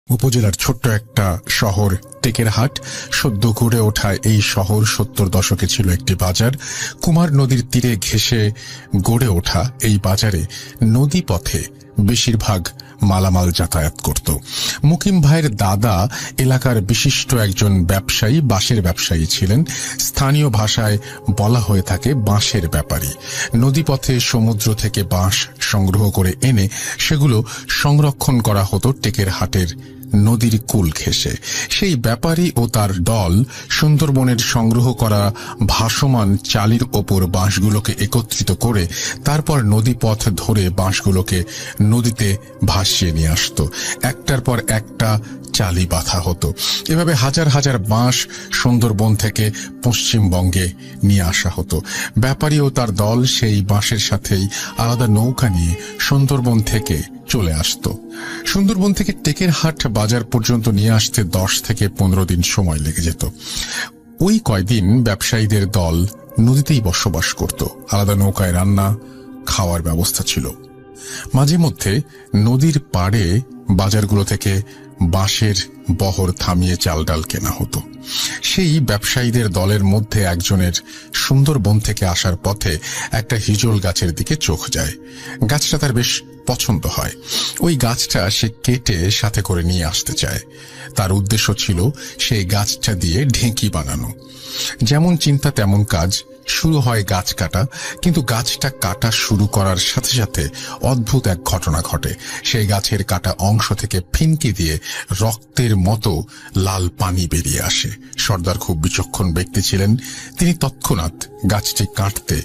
উপজেলার ছোট্ট একটা শহর টেকেরহাট। সদ্য গড়ে ওঠা এই শহর ৭০ দশকে ছিল একটি বাজার। কুমার নদীর তীরে ঘেঁষে গড়ে ওঠা এই বাজারে নদী পথে বেশিরভাগ মালামাল যাতায়াত করত। মুকিম ভাইয়ের দাদা এলাকার বিশিষ্ট একজন ব্যবসায়ী, বাঁশের ব্যবসায়ী ছিলেন। স্থানীয় ভাষায় বলা হয়ে থাকে বাঁশের ব্যাপারী। নদীপথে সমুদ্র থেকে বাঁশ সংগ্রহ করে এনে সেগুলো সংরক্ষণ করা হতো টেকেরহাটের নদীর কূল ঘেঁষে। সেই ব্যাপারী ও তার দল সুন্দরবনের সংগ্রহ করা ভাসমান চালির ওপর বাঁশগুলোকে একত্রিত করে তারপর নদীপথ ধরে বাঁশগুলোকে নদীতে ভাসিয়ে নিয়ে আসত। একটার পর একটা চালি বাঁধা হতো। এভাবে হাজার হাজার বাঁশ সুন্দরবন থেকে পশ্চিমবঙ্গে নিয়ে আসা হতো। ব্যাপারী ও তার দল সেই বাঁশের সাথেই আলাদা নৌকা নিয়ে সুন্দরবন থেকে চলে আসত। সুন্দরবন থেকে টেকেরহাট বাজার পর্যন্ত নিয়ে আসতে 10 থেকে 15 দিন সময় লেগে যেত। ওই কয়দিন ব্যবসায়ীদের দল নদীতেই বসবাস করত। আলাদা নৌকায় রান্না খাওয়ার ব্যবস্থা ছিল। মাঝে মধ্যে নদীর পাড়ে বাজারগুলো থেকে বাঁশের বহর থামিয়ে চাল ডাল কেনা হতো। সেই ব্যবসায়ীদের দলের মধ্যে একজনের সুন্দরবন থেকে আসার পথে একটা হিজল গাছের দিকে চোখ যায়। গাছটা তার বেশ পছন্দ হয়। ওই গাছটা সে কেটে সাথে করে নিয়ে আসতে চায়। তার উদ্দেশ্য ছিল সেই গাছটা দিয়ে ঢেঁকি বানানো। যেমন চিন্তা তেমন কাজ। শুরু হয় গাছ কাটা। কিন্তু গাছটা কাটা শুরু করার সাথে সাথে অদ্ভুত এক ঘটনা ঘটে। সেই গাছের কাটা অংশ থেকে ফিনকি দিয়ে রক্তের মতো লাল পানি বেরিয়ে আসে। সর্দার খুব বিচক্ষণ ব্যক্তি ছিলেন। তিনি তৎক্ষণাৎ গাছটি কাটতে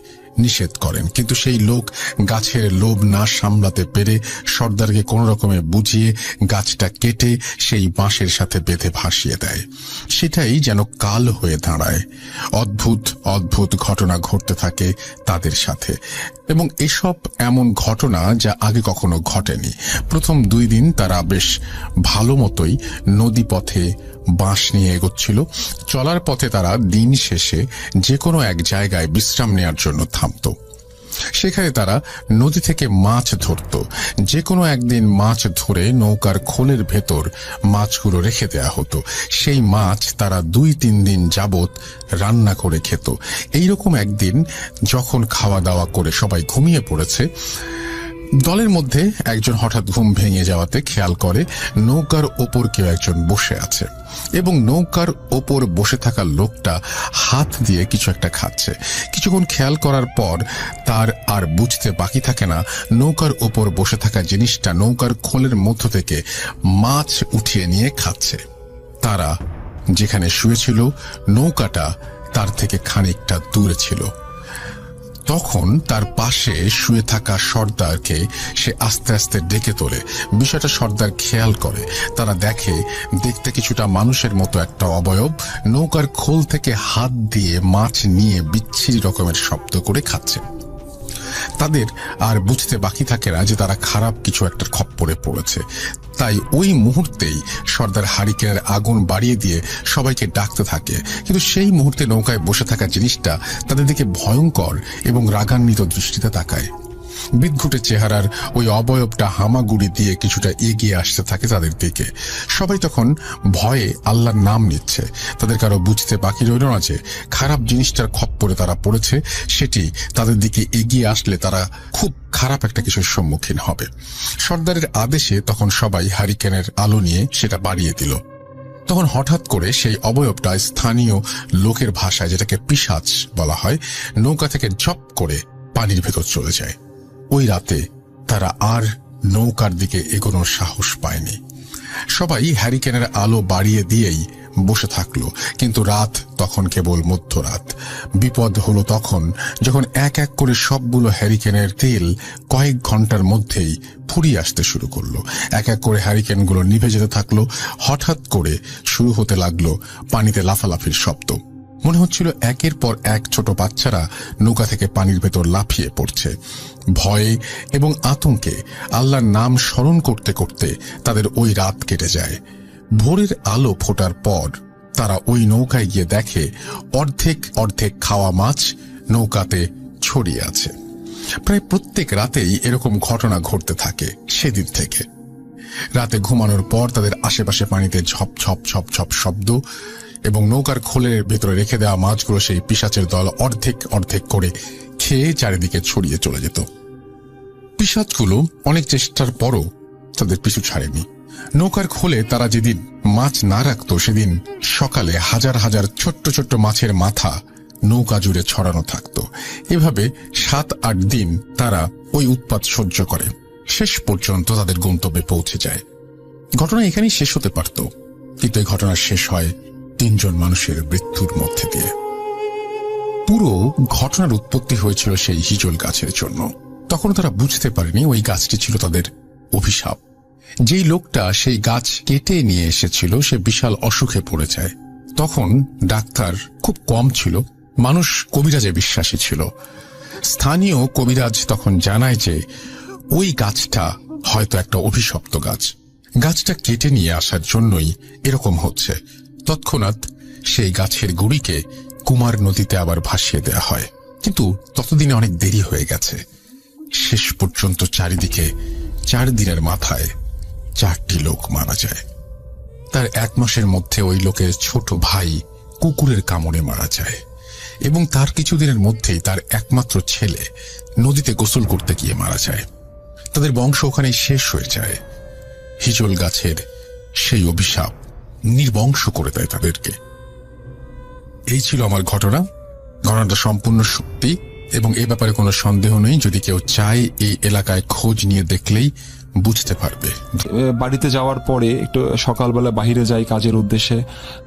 নিষেধ করেন। কিন্তু সেই লোক গাছের লোভ না সামলাতে পেরে সর্দারকে কোন রকমে বুঝিয়ে গাছটা কেটে সেই বাঁশের সাথে বেঁধে ভাসিয়ে দেয়। সেটাই যেন কাল হয়ে দাঁড়ায়। অদ্ভুত অদ্ভুত ঘটনা ঘটতে থাকে তাদের সাথে, এবং এসব এমন ঘটনা যা আগে কখনো ঘটেনি। প্রথম 2 দিন তারা বেশ ভালো মতোই নদী পথে বাঁশ নিয়ে এগোচ্ছিল। চলার পথে তারা দিন শেষে যে কোনো এক জায়গায় বিশ্রাম নেওয়ার জন্য থামত। সেখানে তারা নদী থেকে মাছ ধরত। যে কোনো একদিন মাছ ধরে নৌকার খোলের ভেতর মাছগুলো রেখে দেয়া হতো। সেই মাছ তারা 2-3 দিন যাবত রান্না করে খেত। এইরকম একদিন যখন খাওয়া দাওয়া করে সবাই ঘুমিয়ে পড়েছে, দলের মধ্যে একজন হঠাৎ ঘুম ভেঙে যাওয়াতে খেয়াল করে নৌকার ওপর কেউ একজন বসে আছে, এবং নৌকার ওপর বসে থাকা লোকটা হাত দিয়ে কিছু একটা খাচ্ছে। কিছুক্ষণ খেয়াল করার পর তার আর বুঝতে বাকি থাকে না নৌকার ওপর বসে থাকা জিনিসটা নৌকার খোলের মধ্য থেকে মাছ উঠিয়ে নিয়ে খাচ্ছে। তারা যেখানে শুয়েছিল নৌকাটা তার থেকে খানিকটা দূরে ছিল। তখন তার পাশে শুয়ে থাকা সর্দারকে সে আস্তে আস্তে ডেকে তোলে। বিষয়টা সর্দার খেয়াল করে। তারা দেখতে কিছুটা মানুষের মতো একটা অবয়ব নৌকার খোল থেকে হাত দিয়ে মাছ নিয়ে বিচ্ছিরি রকমের শব্দ করে খাচ্ছে। তাদের আর বুঝতে বাকি থাকে না যে তারা খারাপ কিছু একটা খপ্পরে পড়েছে। তাই ওই মুহূর্তেই সর্দার হারিকেনের আগুন বাড়িয়ে দিয়ে সবাইকে ডাকতে থাকে। কিন্তু সেই মুহূর্তে নৌকায় বসে থাকা জিনিসটা তাদের দিকে ভয়ঙ্কর এবং রাগান্বিত দৃষ্টিতে তাকায়। বিদঘুটে চেহারার ওই অবয়বটা হামাগুড়ি দিয়ে কিছুটা এগিয়ে আসতে থাকে তাদের দিকে। সবাই তখন ভয়ে আল্লাহর নাম নিচ্ছে। তাদের কারো বুঝতে বাকি রইল না যে খারাপ জিনিসটার খপ্পরে তারা পড়েছে। সেটি তাদের দিকে এগিয়ে আসলে তারা খুব খারাপ একটা কিছুর সম্মুখীন হবে। সর্দারের আদেশে তখন সবাই হারিকেনের আলো নিয়ে সেটা বাড়িয়ে দিল। তখন হঠাৎ করে সেই অবয়বটা স্থানীয় লোকের ভাষায়, যেটাকে পিশাচ বলা হয়, নৌকা থেকে ঝপ করে পানির ভেতর চলে যায়। ওই রাতে তারা আর নৌকার দিকে এগোনোর সাহস পায়নি। সবাই হ্যারিকেনের আলো বাড়িয়ে দিয়েই বসে থাকলো। কিন্তু রাত তখন কেবল মধ্যরাত। বিপদ হলো তখন যখন এক এক করে সবগুলো হ্যারিকেনের তেল কয়েক ঘন্টার মধ্যেই ফুরিয়ে আসতে শুরু করলো। এক এক করে হ্যারিকেনগুলো নিভে যেতে থাকলো। হঠাৎ করে শুরু হতে লাগলো পানিতে লাফালাফির শব্দ। মনে হচ্ছিল একের পর এক ছোট বাচ্চারা নৌকা থেকে পানির ভেতর লাফিয়ে পড়ছে। ভয়ে এবং আতঙ্কে আল্লাহর নাম স্মরণ করতে করতে তাদের ওই রাত কেটে যায়। ভোরের আলো ফোটার পর তারা ওই নৌকায় গিয়ে দেখে অর্ধেক অর্ধেক খাওয়া মাছ নৌকাতে ছড়িয়ে আছে। প্রায় প্রত্যেক রাতেই এরকম ঘটনা ঘটতে থাকে সেদিন থেকে। রাতে ঘুমানোর পর তাদের আশেপাশে পানিতে ঝপ ঝপ ঝপ ঝপ শব্দ, এবং নৌকার খোলের ভেতরে রেখে দেওয়া মাছগুলো সেই পিশাচের দল অর্ধেক অর্ধেক করে খেয়ে চারিদিকে ছড়িয়ে চলে যেত। পিশাচগুলো অনেক চেষ্টার পরও তাদের পিছু ছাড়েনি। নৌকার খোলে তারা যেদিন মাছ না রাখত, সেদিন সকালে হাজার হাজার ছোট্ট ছোট্ট মাছের মাথা নৌকা জুড়ে ছড়ানো থাকত। এভাবে 7-8 দিন তারা ওই উৎপাত সহ্য করে শেষ পর্যন্ত তাদের গন্তব্যে পৌঁছে যায়। ঘটনা এখানেই শেষ হতে পারত, কিন্তু এই ঘটনা শেষ হয় 3 জন মানুষের মৃত্যুর মধ্যে দিয়ে। পুরো ঘটনার উৎপত্তি হয়েছিল সেই হিজল গাছের জন্য। তখন তারা বুঝতে পারেনি ওই গাছটি ছিল তাদের অভিশাপ। যেই লোকটা সেই গাছ কেটে নিয়ে এসেছিল সে বিশাল অসুখে পড়ে যায়। তখন ডাক্তার খুব কম ছিল, মানুষ কবিরাজে বিশ্বাসী ছিল। স্থানীয় কবিরাজ তখন জানায় যে ওই গাছটা হয়তো একটা অভিশপ্ত গাছ, গাছটা কেটে নিয়ে আসার জন্যই এরকম হচ্ছে। তৎক্ষণাৎ সেই গাছের গুড়িকে কুমার নদীতে আবার ভাসিয়ে দেয়া হয়, কিন্তু ততদিনে অনেক দেরি হয়ে গেছে। শেষ পর্যন্ত চারিদিকে 4 দিনের মাথায় 4টি লোক মারা যায়। তার 1 মাসের মধ্যে ওই লোকের ছোট ভাই কুকুরের কামড়ে মারা যায়, এবং তার কিছুদিনের মধ্যেই তার একমাত্র ছেলে নদীতে গোসল করতে গিয়ে মারা যায়। তাদের বংশ ওখানেই শেষ হয়ে যায়। হিজল গাছের সেই অভিশাপ নির্বংশ করে দেয় তাদেরকে। এই ছিল আমার ঘটনাটা সম্পূর্ণ সত্যি, এবং এ ব্যাপারে কোনো সন্দেহ নেই। যদি কেউ চায় এই এলাকায় খোঁজ নিয়ে দেখলেই বুঝতে পারবে। বাড়িতে যাওয়ার পরে একটু সকালবেলা বাইরে যাই কাজের উদ্দেশ্যে।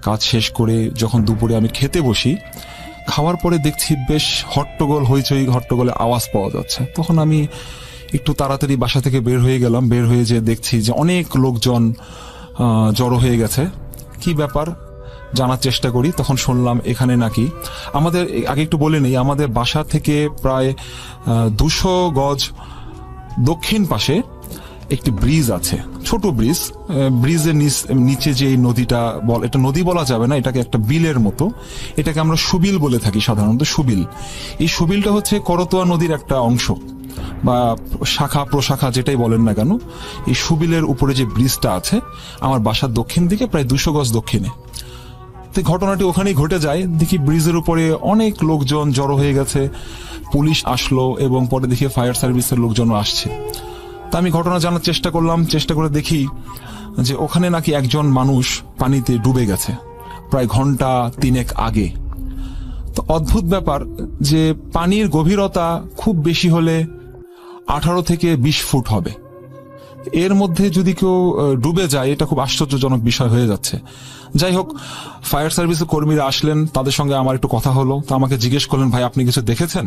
কাজ শেষ করে যখন দুপুরে আমি খেতে বসি, খাওয়ার পরে দেখছি বেশ হট্টগোল, হইচই হট্টগোলে আওয়াজ পাওয়া যাচ্ছে। তখন আমি একটু তাড়াতাড়ি বাসা থেকে বের হয়ে গেলাম। বের হয়ে যে দেখছি যে অনেক লোকজন জড়ো হয়ে গেছে। কি ব্যাপার জানার চেষ্টা করি, তখন শুনলাম এখানে নাকি আমাদের, আগে একটু বলে নেই, আমাদের বাসা থেকে প্রায় 200 গজ দক্ষিণ পাশে একটি ব্রিজ আছে, ছোট ব্রিজ। ব্রিজের নিচে যে নদীটা, এটা নদী বলা যাবে না, এটাকে একটা বিলের মতো, এটাকে আমরা সুবিল বলে থাকি সাধারণত। সুবিল, এই সুবিলটা হচ্ছে করতোয়া নদীর একটা অংশ বা শাখা প্রশাখা যেটাই বলেন না কেন। এই সুবিলের উপরে যে ব্রিজটা আছে আমার বাসার দক্ষিণ দিকে প্রায় 200 গজ দক্ষিণে। তো ঘটনাটি ওখানেই ঘটে যায়। দেখি ব্রিজের উপরে অনেক লোকজন জড়ো হয়ে গেছে। পুলিশ আসলো এবং পরে দেখি ফায়ার সার্ভিসের লোকজনও আসছে। তা আমি ঘটনা জানার চেষ্টা করলাম। চেষ্টা করে দেখি যে ওখানে নাকি একজন মানুষ পানিতে ডুবে গেছে প্রায় ঘন্টা 3 আগে। তো অদ্ভুত ব্যাপার যে পানির গভীরতা খুব বেশি হলে 18 থেকে 20 ফুট হবে। এর মধ্যে যদি কেউ ডুবে যায়, এটা খুব আশ্চর্যজনক বিষয় হয়ে যাচ্ছে। যাই হোক, ফায়ার সার্ভিসের কর্মীরা আসলেন, তাদের সঙ্গে আমার একটু কথা হলো। তা আমাকে জিজ্ঞেস করলেন, ভাই আপনি কিছু দেখেছেন?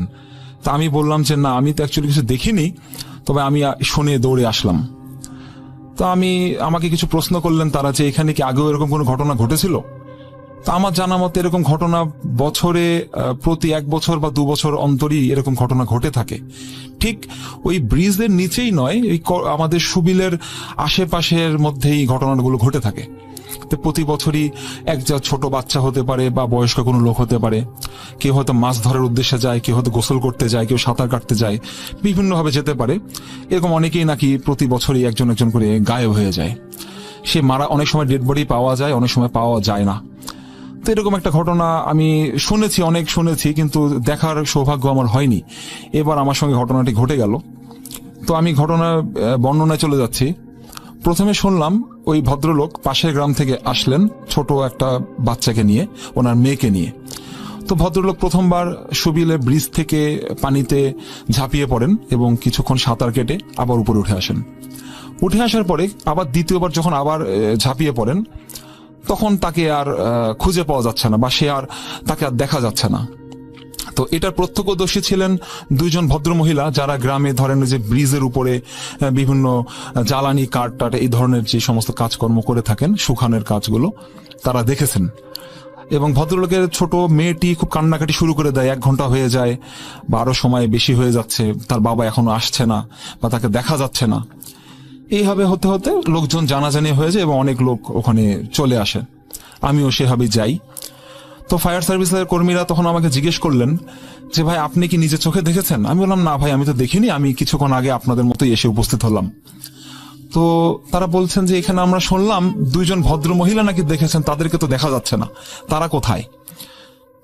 তা আমি বললাম যে না, আমি তো অ্যাকচুয়ালি কিছু দেখিনি, তবে আমি শুনে দৌড়ে আসলাম। তো আমাকে কিছু প্রশ্ন করলেন তারা, যে এখানে কি আগেও এরকম কোনো ঘটনা ঘটেছিল? তা আমার জানা মতে এরকম ঘটনা বছরে প্রতি 1 বছর বা 2 বছর অন্তরই এরকম ঘটনা ঘটে থাকে। ঠিক ওই ব্রিজের নিচেই নয়, আমাদের সুবিলের আশেপাশের মধ্যেই ঘটনাগুলো ঘটে থাকে। তো প্রতি বছরই একটা ছোট বাচ্চা হতে পারে বা বয়স্ক কোনো লোক হতে পারে, কেউ হয়তো মাছ ধরার উদ্দেশ্যে যায়, কেউ হয়তো গোসল করতে যায়, কেউ সাঁতার কাটতে যায়, বিভিন্নভাবে যেতে পারে। এরকম অনেকেই নাকি প্রতি বছরই একজন একজন করে গায়েব হয়ে যায়। সে মারা, অনেক সময় ডেড বডি পাওয়া যায়, অনেক সময় পাওয়া যায় না। তো এরকম একটা ঘটনা আমি শুনেছি, অনেক শুনেছি, কিন্তু দেখার সৌভাগ্য আমার হয়নি। এবার আমার সঙ্গে ঘটনাটি ঘটে গেল। তো আমি ঘটনা বর্ণনায় চলে যাচ্ছি। প্রথমে শুনলাম ওই ভদ্রলোক পাশের গ্রাম থেকে আসলেন ছোট একটা বাচ্চাকে নিয়ে, ওনার মেয়েকে নিয়ে। তো ভদ্রলোক প্রথমবার সুবিলের ব্রিজ থেকে পানিতে ঝাঁপিয়ে পড়েন এবং কিছুক্ষণ সাঁতার কেটে আবার উপরে উঠে আসেন। উঠে আসার পরে আবার দ্বিতীয়বার যখন আবার ঝাঁপিয়ে পড়েন, তখন তাকে আর খুঁজে পাওয়া যাচ্ছে না বা তাকে আর দেখা যাচ্ছে না। তো এটার প্রত্যক্ষদর্শী ছিলেন 2 জন ভদ্রমহিলা, যারা গ্রামে ধরেন যে ব্রিজের উপরে বিভিন্ন জ্বালানি কাঠ টাট এই ধরনের যে সমস্ত কাজকর্ম করে থাকেন, শুকানোর কাজগুলো তারা দেখেছেন। এবং ভদ্রলোকের ছোট মেয়েটি খুব কান্নাকাটি শুরু করে দেয়। 1 ঘন্টা হয়ে যায় বা আরো সময় বেশি হয়ে যাচ্ছে, তার বাবা এখনো আসছে না বা তাকে দেখা যাচ্ছে না। এইভাবে হতে হতে লোকজন জানাজানি হয়ে যায় এবং অনেক লোক ওখানে চলে আসে। আমিও সেভাবে যাই। তো ফায়ার সার্ভিসের কর্মীরা তখন আমাকে জিজ্ঞেস করলেন যে ভাই আপনি কি নিজের চোখে দেখেছেন? আমি বললাম না ভাই, আমি তো দেখিনি, আমি কিছুক্ষণ আগে আপনাদের মতোই এসে উপস্থিত হলাম। তো তারা বলছেন যে এখানে আমরা শুনলাম 2 জন ভদ্র মহিলা নাকি দেখেছেন, তাদেরকে তো দেখা যাচ্ছে না, তারা কোথায়?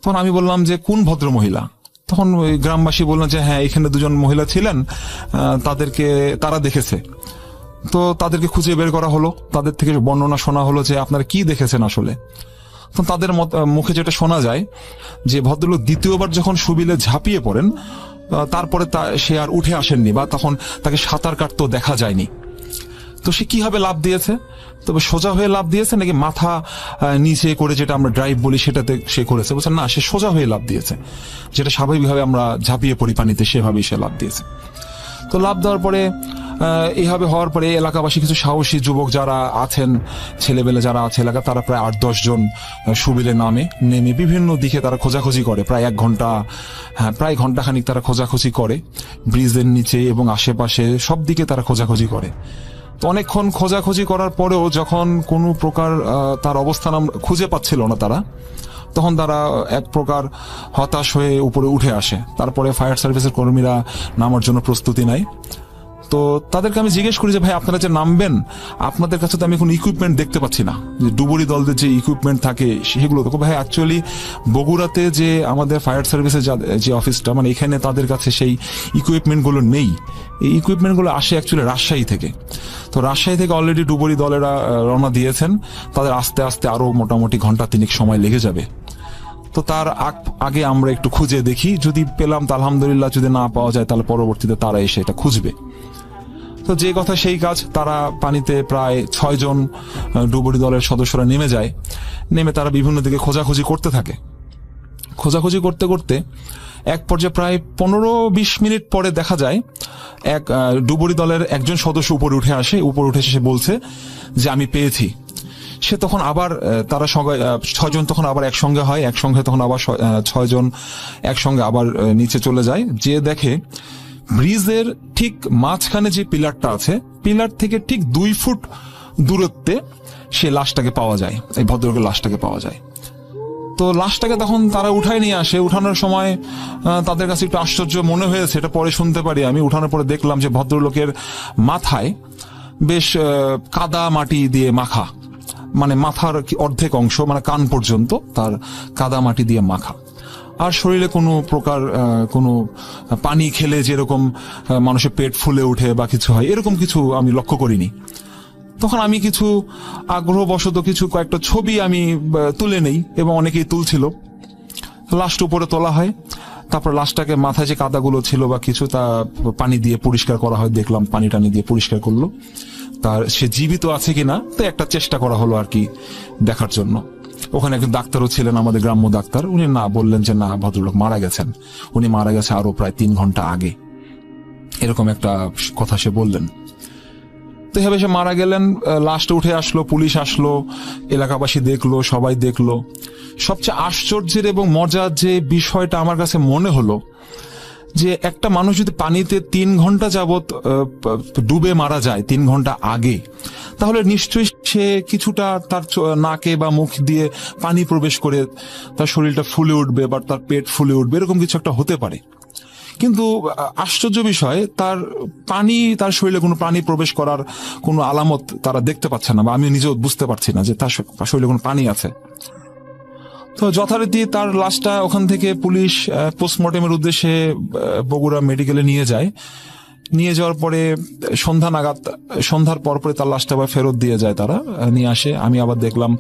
তখন আমি বললাম যে কোন ভদ্র মহিলা? তখন ওই গ্রামবাসী বললেন যে হ্যাঁ, এখানে 2 জন মহিলা ছিলেন, তাদেরকে তারা দেখেছে। তো তাদেরকে খুঁজে বের করা হলো, তাদের থেকে বর্ণনা শোনা হলো যে আপনারা কি দেখেছেন আসলে। তো তাদের মুখে যেটা শোনা যায় যে ভদ্রলোক দ্বিতীয়বার যখন সুবিলে ঝাঁপিয়ে পড়েন, তারপরে সে আর উঠে আসেননি, বা তখন তাকে সাঁতার কাটতেও দেখা যায়নি। তো সে কিভাবে লাফ দিয়েছে? তবে সোজা হয়ে লাফ দিয়েছে নাকি মাথা নিচে করে, যেটা আমরা ড্রাইভ বলি, সেটাতে সে করেছে? বলছেন না, সে সোজা হয়ে লাফ দিয়েছে, যেটা স্বাভাবিকভাবে আমরা ঝাঁপিয়ে পড়ি পানিতে, সেভাবেই সে লাফ দিয়েছে। তো লাফ দেওয়ার পরে এইভাবে হওয়ার পরে এলাকাবাসী কিছু সাহসী যুবক যারা আছেন, ছেলেবেলে যারা আছে এলাকা, তারা প্রায় 8-10 জন সুবিলে নেমে বিভিন্ন দিকে তারা খোঁজাখুঁজি করে। প্রায় 1 ঘন্টা, প্রায় ঘন্টাখানিক তারা খোঁজাখুঁজি করে, ব্রিজের নিচে এবং আশেপাশে সব দিকে তারা খোঁজাখুঁজি করে। তো অনেকক্ষণ খোঁজাখুঁজি করার পরেও যখন কোনো প্রকার তার অবস্থান খুঁজে পাচ্ছিল না তারা, তখন তারা এক প্রকার হতাশ হয়ে উপরে উঠে আসে। তারপরে ফায়ার সার্ভিসের কর্মীরা নামার জন্য প্রস্তুতি নেয়। তো তাদেরকে আমি জিজ্ঞেস করি যে ভাই, আপনারা যে নামবেন, আপনাদের কাছে তো আমি কোনো ইকুইপমেন্ট দেখতে পাচ্ছি না, যে ডুবুরি দলদের যে ইকুইপমেন্ট থাকে সেগুলো তো। ভাই অ্যাকচুয়ালি বগুড়াতে যে আমাদের ফায়ার সার্ভিসের যে অফিসটা, মানে এখানে তাদের কাছে সেই ইকুইপমেন্টগুলো নেই। এই ইকুইপমেন্টগুলো আসে অ্যাকচুয়ালি রাজশাহী থেকে। তো রাজশাহী থেকে অলরেডি ডুবুরি দলেরা রওনা দিয়েছেন, তাদের আস্তে আস্তে আরো মোটামুটি ঘন্টা 3 সময় লেগে যাবে। তো তার আগে আমরা একটু খুঁজে দেখি, যদি পেলাম তা আলহামদুলিল্লাহ, যদি না পাওয়া যায় তাহলে পরবর্তীতে তারা এসে এটা খুঁজবে। তো যে কথা সেই কাজ, তারা পানিতে প্রায় 6 জন ডুবুরি দলের সদস্যরা নেমে যায়। নেমে তারা বিভিন্ন দিকে খোঁজাখুঁজি করতে থাকে। খোঁজাখুঁজি করতে করতে এক পর্যায়ে প্রায় 15-20 মিনিট পরে দেখা যায় এক ডুবুরি দলের একজন সদস্য উপরে উঠে আসে। উপরে উঠে এসে সে বলছে যে আমি পেয়েছি। সে তখন আবার তারা 6 জন তখন আবার একসঙ্গে হয়, একসঙ্গে তখন আবার 6 জন একসঙ্গে আবার নিচে চলে যায়। যে দেখে ব্রিজের ঠিক মাঝখানে যে পিলারটা আছে, পিলার থেকে ঠিক 2 ফুট দূরত্বে সে লাশটাকে পাওয়া যায়, এই ভদ্রলোকের লাশটাকে পাওয়া যায়। তো লাশটাকে তখন তারা উঠায় নিয়ে আসে। উঠানোর সময় তাদের কাছে একটু আশ্চর্য মনে হয়েছে, এটা পরে শুনতে পারি আমি। উঠানোর পরে দেখলাম যে ভদ্রলোকের মাথায় বেশ কাদা মাটি দিয়ে মাখা, মানে মাথার অর্ধেক অংশ, মানে কান পর্যন্ত তার কাদা মাটি দিয়ে মাখা। আর শরীরে কোনো প্রকার কোনো পানি খেলে যেরকম মানুষের পেট ফুলে ওঠে বা কিছু হয়, এরকম কিছু আমি লক্ষ্য করিনি। তখন আমি কিছু আগ্রহবশত কয়েকটা ছবি আমি তুলে নেই, এবং অনেকেই তুলছিল। লাশটা উপরে তোলা হয়, তারপর লাশটাকে মাথায় যে কাদাগুলো ছিল বা কিছু, তা পানি দিয়ে পরিষ্কার করা হয়। দেখলাম পানি টানি দিয়ে পরিষ্কার করলো, তার সে জীবিত আছে কিনা তো একটা চেষ্টা করা হলো আর কি দেখার জন্য। ওখানে একজন ডাক্তারও ছিলেন, আমাদের গ্রাম্য ডাক্তার। উনি না বললেন যে না, ভদ্রলোক মারা গেছেন, উনি মারা গেছে আরো প্রায় 3 ঘন্টা আগে, এরকম একটা কথা সে বললেন। তো এভাবে সে মারা গেলেন। লাশটা উঠে আসলো, পুলিশ আসলো, এলাকাবাসী দেখলো, সবাই দেখলো। সবচেয়ে আশ্চর্যের এবং মজার যে বিষয়টা আমার কাছে মনে হলো, যে একটা মানুষ যদি পানিতে 3 ঘন্টা যাবত ডুবে মারা যায় 3 ঘন্টা আগে, তাহলে নিশ্চয়ই সে কিছুটা তার নাকে বা মুখ দিয়ে পানি প্রবেশ করে তার শরীরটা ফুলে উঠবে বা তার পেট ফুলে উঠবে, এরকম কিছু একটা হতে পারে। কিন্তু আশ্চর্য বিষয়, তার শরীরে কোনো পানি প্রবেশ করার কোনো আলামত তারা দেখতে পাচ্ছে না, বা আমি নিজেও বুঝতে পারছি না যে তার শরীরে কোনো পানি আছে। তো যথারীতি তার লাশটা ওখান থেকে পুলিশ পোস্টমর্টেমের উদ্দেশ্যে বগুড়া মেডিকেলে নিয়ে যায়। নিয়ে যাওয়ার পরে সন্ধ্যার পরে তার লাশটা আবার ফেরত দিয়ে যায়, তারা নিয়ে আসে। আমি আবার দেখলাম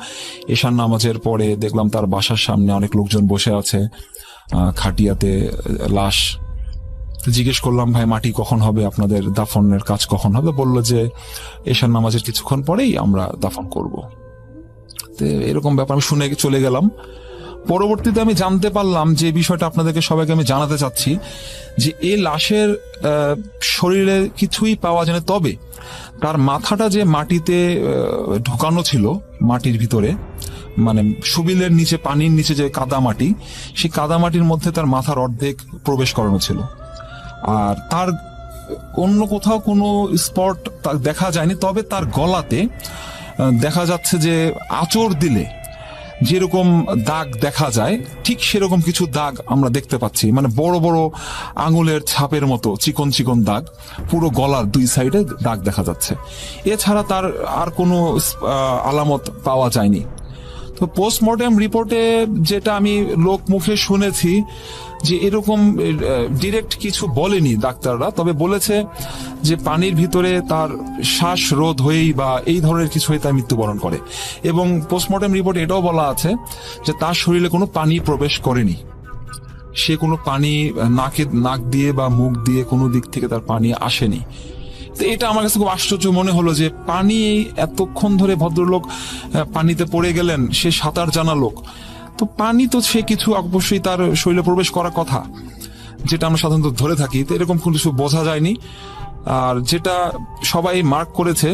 এশার নামাজের পরে দেখলাম তার বাসার সামনে অনেক লোকজন বসে আছে, খাটিয়াতে লাশ। জিজ্ঞেস করলাম, ভাই মাটি কখন হবে, আপনাদের দাফনের কাজ কখন হবে? বললো যে এশার নামাজের কিছুক্ষণ পরেই আমরা দাফন করব। তো এরকম ব্যাপার আমি শুনে চলে গেলাম। পরবর্তীতে আমি জানতে পারলাম যে বিষয়টা আপনাদেরকে সবাইকে আমি জানাতে চাচ্ছি, যে এই লাশের শরীরে কিছুই পাওয়া যায় না, তবে তার মাথাটা যে মাটিতে ঢোকানো ছিল, মাটির ভিতরে, মানে সুবিলের নিচে, পানির নিচে যে কাদা মাটি, সেই কাদা মাটির মধ্যে তার মাথার অর্ধেক প্রবেশ করানো ছিল। আর তার অন্য কোথাও কোনো স্পট দেখা যায়নি, তবে তার গলাতে দেখা যাচ্ছে যে আঁচড় দিলে যেরকম দাগ দেখা যায় ঠিক সেরকম কিছু দাগ আমরা দেখতে পাচ্ছি, মানে বড় বড় আঙুলের ছাপের মতো চিকন চিকন দাগ, পুরো গলার 2 সাইডে দাগ দেখা যাচ্ছে। এছাড়া তার আর কোনো আলামত পাওয়া যায়নি। তো পোস্টমর্টেম রিপোর্টে যেটা আমি লোক মুখে শুনেছি যে এরকম ডিরেক্ট কিছু বলেনি ডাক্তাররা, তবে বলেছে যে পানির ভিতরে তার শ্বাসরোধ হয়েই বা এই ধরনের কিছু হয়ে তার মৃত্যুবরণ করে। এবং পোস্টমর্টেম রিপোর্টে এটাও বলা আছে যে তার শরীরে কোনো পানি প্রবেশ করেনি, সে কোনো পানি নাক দিয়ে বা মুখ দিয়ে কোনো দিক থেকে তার পানি আসেনি। তো এটা আমার কাছে খুব আশ্চর্য মনে হলো যে পানি এতক্ষণ ধরে ভদ্রলোক পানিতে পড়ে গেলেন, সে সাঁতার জানা লোক, তো পানি তো সে কিছু অবশ্যই তার শরীরে প্রবেশ করার কথা, যেটা আমরা সাধারণত ধরে থাকি। তো এরকম কিছু বোঝা যায়নি। আর যেটা সবাই মার্ক করেছে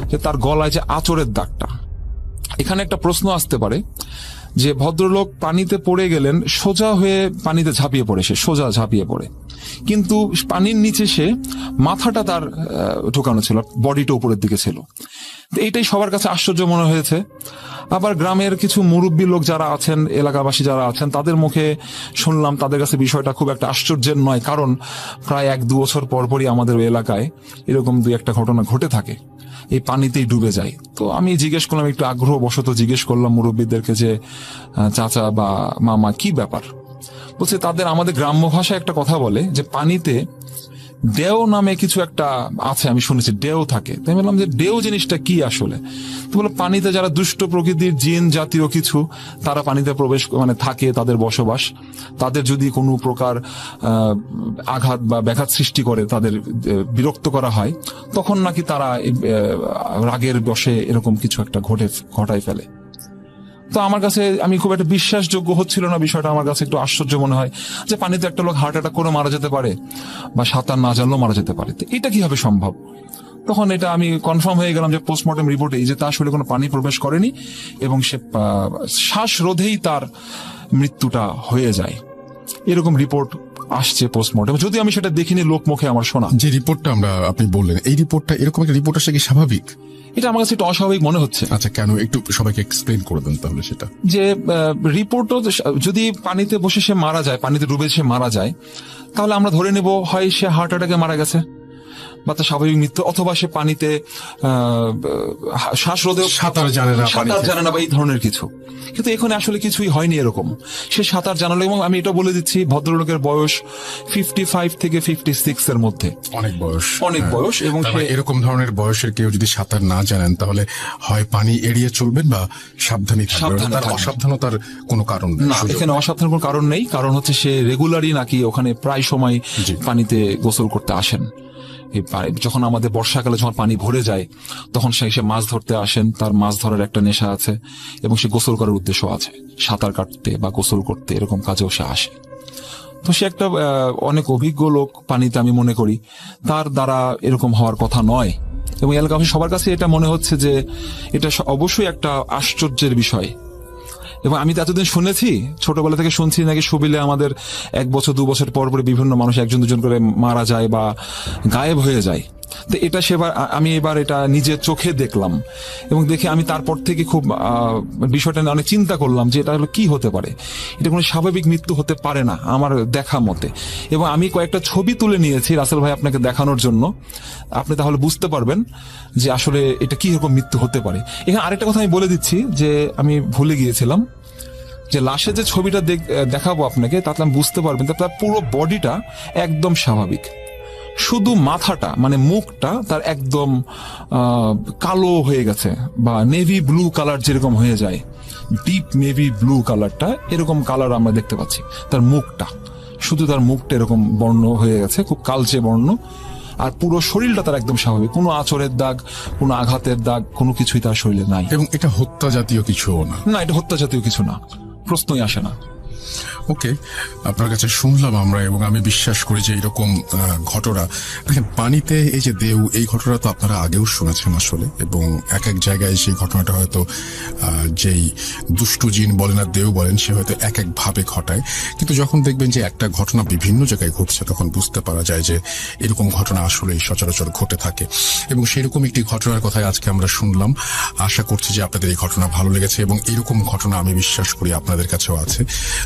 যে তার গলায় যে আঁচড়ের দাগটা, এখানে একটা প্রশ্ন আসতে পারে যে ভদ্রলোক পানিতে পড়ে গেলেন, সোজা হয়ে পানিতে ঝাঁপিয়ে পড়ে, সে সোজা ঝাঁপিয়ে পড়ে, কিন্তু পানির নিচে সে মাথাটা তার ঢোকানো ছিল, বডিটা উপরের দিকে ছিল। তো এইটাই সবার কাছে আশ্চর্য মনে হয়েছে। আবার গ্রামের কিছু মুরব্বী লোক যারা আছেন, এলাকাবাসী যারা আছেন, তাদের মুখে শুনলাম তাদের কাছে বিষয়টা খুব একটা আশ্চর্যের নয়, কারণ প্রায় 1-2 বছর পরপরই আমাদের এলাকায় এরকম 2-1টা ঘটনা ঘটে থাকে, এই পানিতেই ডুবে যায়। তো আমি জিজ্ঞেস করলাম, একটু আগ্রহবশত জিজ্ঞেস করলাম মুরব্বীদেরকে যে চাচা বা মামা কি ব্যাপার। বলছে তাদের আমাদের গ্রাম্য ভাষায় একটা কথা বলে যে পানিতে ডেও নামে কিছু একটা আছে, আমি শুনেছি ডেও থাকে। তাই বললাম যে ডেও জিনিসটা কি আসলে? তো বলে পানিতে যারা দুষ্ট প্রকৃতির জিন জাতীয় কিছু, তারা পানিতে প্রবেশ মানে থাকে, তাদের বসবাস, তাদের যদি কোনো প্রকার আঘাত বা ব্যাঘাত সৃষ্টি করে, তাদের বিরক্ত করা হয়, তখন নাকি তারা রাগের বশে এরকম কিছু একটা ঘটায় ফেলে। তো আমার কাছে আমি খুব একটা বিশ্বাসযোগ্য হচ্ছিল না বিষয়টা, আমার কাছে একটু আশ্চর্য মনে হয় যে পানিতে একটা লোক হার্ট অ্যাটাক করে মারা যেতে পারে বা সাঁতার না জানলেও মারা যেতে পারে, তো এটা কিভাবে সম্ভব? তখন এটা আমি কনফার্ম হয়ে গেলাম যে পোস্টমর্টেম রিপোর্টে যে তার শরীরে কোনো পানি প্রবেশ করেনি এবং সে শ্বাসরোধেই তার মৃত্যুটা হয়ে যায়, এরকম রিপোর্ট আসছে পোস্টমর্টেম। যদি আমি সেটা দেখিনি, লোক মুখে আমার শোনা। যে রিপোর্টটা আপনি বললেন, এই রিপোর্টটা এরকম একটা রিপোর্ট আসলে কি স্বাভাবিক? এটা আমার কাছে একটু অস্বাভাবিক মনে হচ্ছে। আচ্ছা, কেন একটু সবাইকে এক্সপ্লেইন করে দেন তাহলে সেটা। যে রিপোর্টও যদি পানিতে বসে সে মারা যায়, পানিতে ডুবে সে মারা যায়, তাহলে আমরা ধরে নেব হয় সে হার্ট অ্যাটাকে মারা গেছে বা তার স্বাভাবিক মৃত্যু, অথবা সে পানিতে শ্বাসরোধে সাঁতার জানে না বা এই ধরনের কিছু। কিন্তু এখানে আসলে কিছুই হয়নি এরকম, সে সাঁতার জানালো। এবং আমি এটা বলে দিচ্ছি, ভদ্রলোকের বয়স 55 থেকে 56 এর মধ্যে, অনেক বয়স। এবং এরকম ধরনের বয়সের কেউ যদি সাঁতার না জানেন, তাহলে হয় পানি এড়িয়ে চলবেন বা সাবধানী থাকবেন। অসাবধানতার কোনো কারণ না, এখানে অসাবধানের কোনো কারণ নেই। কারণ হচ্ছে সে রেগুলারই নাকি ওখানে প্রায় সময় পানিতে গোসল করতে আসেন। যখন আমাদের বর্ষাকালে যখন পানি ভরে যায়, তখন সে মাছ ধরতে আসেন, তার মাছ ধরার একটা নেশা আছে এবং সে গোসল করার উদ্দেশ্য আছে, সাঁতার কাটতে বা গোসল করতে এরকম কাজেও সে আসে। তো সে একটা অনেক অভিজ্ঞ লোক পানিতে, আমি মনে করি তার দ্বারা এরকম হওয়ার কথা নয়। এবং এলাকাবাসী সবার কাছে এটা মনে হচ্ছে যে এটা অবশ্যই একটা আশ্চর্যের বিষয়। এবং আমি তো এতদিন শুনেছি, ছোটবেলা থেকে শুনছি নাকি সুবিলে আমাদের 1 বছর 2 বছর পর পরে বিভিন্ন মানুষ একজন দুজন করে মারা যায় বা গায়েব হয়ে যায়। তো এটা আমি এবার এটা নিজের চোখে দেখলাম এবং দেখে আমি তারপর থেকে খুব বিষয়টা নিয়ে অনেক চিন্তা করলাম যে এটা হলো কি হতে পারে, এটা কোনো স্বাভাবিক মৃত্যু হতে পারে না আমার দেখা মতে। এবং আমি কয়েকটা ছবি তুলে নিয়েছি রাসেল ভাই আপনাকে দেখানোর জন্য, আপনি তাহলে বুঝতে পারবেন যে আসলে এটা কি রকম মৃত্যু হতে পারে। এখানে আরেকটা কথা আমি বলে দিচ্ছি যে আমি ভুলে গিয়েছিলাম, যে লাশের যে ছবিটা দেখাবো আপনাকে, তাতে আমি বুঝতে পারবেন তার পুরো বডিটা একদম স্বাভাবিক, শুধু মাথাটা মানে মুখটা তার একদম কালো হয়ে গেছে বা নেভি ব্লু কালার যেরকম হয়ে যায়, ডিপ নেভি ব্লু কালারটা, এরকম কালার আমরা দেখতে পাচ্ছি। তার মুখটা, শুধু তার মুখটা এরকম বর্ণ হয়ে গেছে, খুব কালচে বর্ণ, আর পুরো শরীরটা তার একদম স্বাভাবিক, কোনো আঁচড়ের দাগ, কোনো আঘাতের দাগ, কোনো কিছুই তার শরীরে নাই। এবং এটা হত্যা জাতীয় কিছু না, এটা হত্যা জাতীয় কিছু না, প্রশ্নই আসে না। ওকে, আপনার কাছে শুনলাম আমরা, এবং আমি বিশ্বাস করি যে এরকম ঘটনা, দেখেন পানিতে এই যে দেউ, এই ঘটনা তো আপনারা আগেও শুনেছেন আসলে, এবং এক এক জায়গায় সেই ঘটনাটা হয়তো যেই দুষ্টু জিন বলেন আর দেউ বলেন সে হয়তো এক এক ভাবে ঘটায়, কিন্তু যখন দেখবেন যে একটা ঘটনা বিভিন্ন জায়গায় ঘটছে তখন বুঝতে পারা যায় যে এরকম ঘটনা আসলেই সচরাচর ঘটে থাকে। এবং সেরকম একটি ঘটনার কথাই আজকে আমরা শুনলাম। আশা করছি যে আপনাদের এই ঘটনা ভালো লেগেছে, এবং এরকম ঘটনা আমি বিশ্বাস করি আপনাদের কাছেও আছে।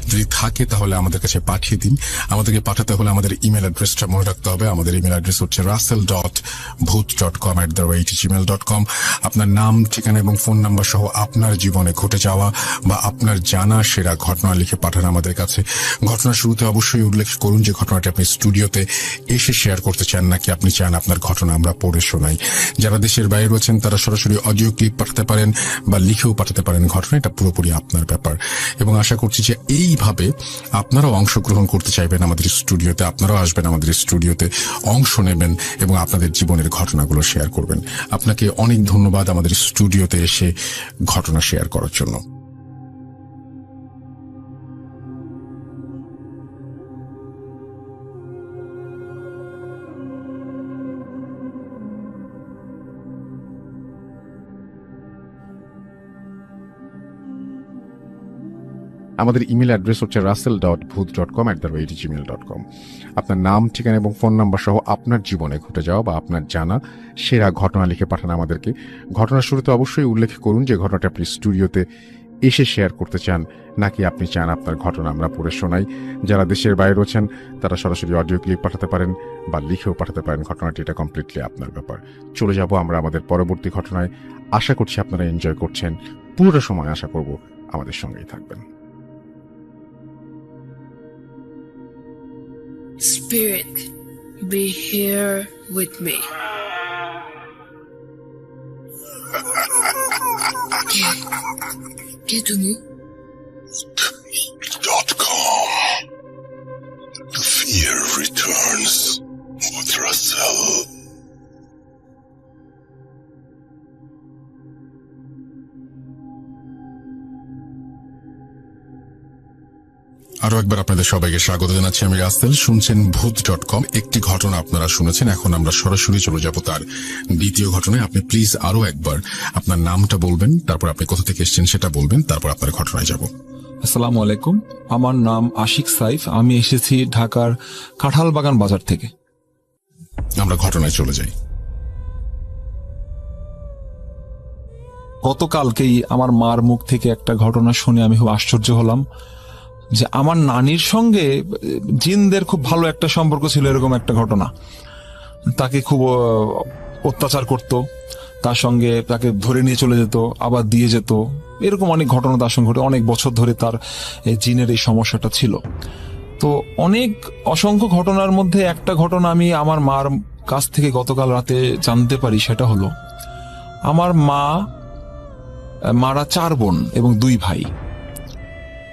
যদি থাকে তাহলে আমাদের কাছে পাঠিয়ে দিন। আমাদেরকে পাঠাতে হলে আমাদের ইমেল অ্যাড্রেসটা মনে রাখতে হবে। আমাদের ইমেল অ্যাড্রেস হচ্ছে russell.bhoot.com@gmail.com। আপনার নাম, ঠিকানা এবং ফোন নাম্বার সহ আপনার জীবনে ঘটে যাওয়া বা আপনার জানা সেরা ঘটনা লিখে পাঠান আমাদের কাছে। ঘটনার শুরুতে অবশ্যই উল্লেখ করুন যে ঘটনাটি আপনি স্টুডিওতে এসে শেয়ার করতে চান নাকি আপনি চান আপনার ঘটনা আমরা পড়ে শোনাই। যারা দেশের বাইরে রয়েছেন তারা সরাসরি অডিও ক্লিপ পাঠাতে পারেন বা লিখেও পাঠাতে পারেন ঘটনা, এটা পুরোপুরি আপনার ব্যাপার। এবং আশা করছি যে এইভাবে আপনারাও অংশগ্রহণ করতে চাইবেন আমাদের স্টুডিওতে, আপনারাও আসবেন আমাদের স্টুডিওতে, অংশ নেবেন এবং আপনাদের জীবনের ঘটনাগুলো শেয়ার করবেন। আপনাকে অনেক ধন্যবাদ আমাদের স্টুডিওতে এসে ঘটনা শেয়ার করার জন্য। আমাদের ইমেল অ্যাড্রেস হচ্ছে russell.bhoot.com@gmail.com। আপনার নাম, ঠিকানা এবং ফোন নাম্বার সহ আপনার জীবনে ঘটে যাওয়া বা আপনার জানা সেরা ঘটনা লিখে পাঠান আমাদেরকে। ঘটনার শুরুতে অবশ্যই উল্লেখ করুন যে ঘটনাটা আপনি স্টুডিওতে এসে শেয়ার করতে চান নাকি আপনি চান আপনার ঘটনা আমরা পড়ে শোনাই। যারা দেশের বাইরে রয়েছেন তারা সরাসরি অডিও ক্লিপ পাঠাতে পারেন বা লিখেও পাঠাতে পারেন ঘটনাটি, এটা কমপ্লিটলি আপনার ব্যাপার। চলে যাব আমরা আমাদের পরবর্তী ঘটনায়। আশা করছি আপনারা এনজয় করছেন। পুরোটা সময় আশা করব আমাদের সঙ্গেই থাকবেন। Spirit, be here with me. ¿Qué tú? .com. The fear returns with Russell. আরো একবার আপনাদের সবাইকে স্বাগত জানাচ্ছি। আমি রাসেল, শুনছেন ভূত.com। একটি ঘটনা আপনারা শুনেছেন, এখন আমরা সরাসরি চলে যাব তার দ্বিতীয় ঘটনায়। আপনি প্লিজ আরো একবার আপনার নামটা বলবেন, তারপর আপনি কোথা থেকে এসেছেন সেটা বলবেন, তারপর আপনার ঘটনায় যাব। আসসালামু আলাইকুম, আমার নাম আশিক সাইফ, আমি এসেছি ঢাকার কাঁঠালবাগান বাজার থেকে। আমরা ঘটনায় চলে যাই। গতকালকেই আমার মার মুখ থেকে একটা ঘটনা শুনে আমি খুব আশ্চর্য হলাম যে আমার নানির সঙ্গে জিনদের খুব ভালো একটা সম্পর্ক ছিল। এরকম একটা ঘটনা, তাকে খুব অত্যাচার করত, তার সঙ্গে তাকে ধরে নিয়ে চলে যেত, আবার দিয়ে যেত, এরকম অনেক ঘটনা তার সঙ্গে ঘটে। অনেক বছর ধরে তার জিনের এই সমস্যাটা ছিল। তো অনেক অসংখ্য ঘটনার মধ্যে একটা ঘটনা আমি আমার মার কাছ থেকে গতকাল রাতে জানতে পারি। সেটা হলো আমার মারা 4 বোন এবং 2 ভাই।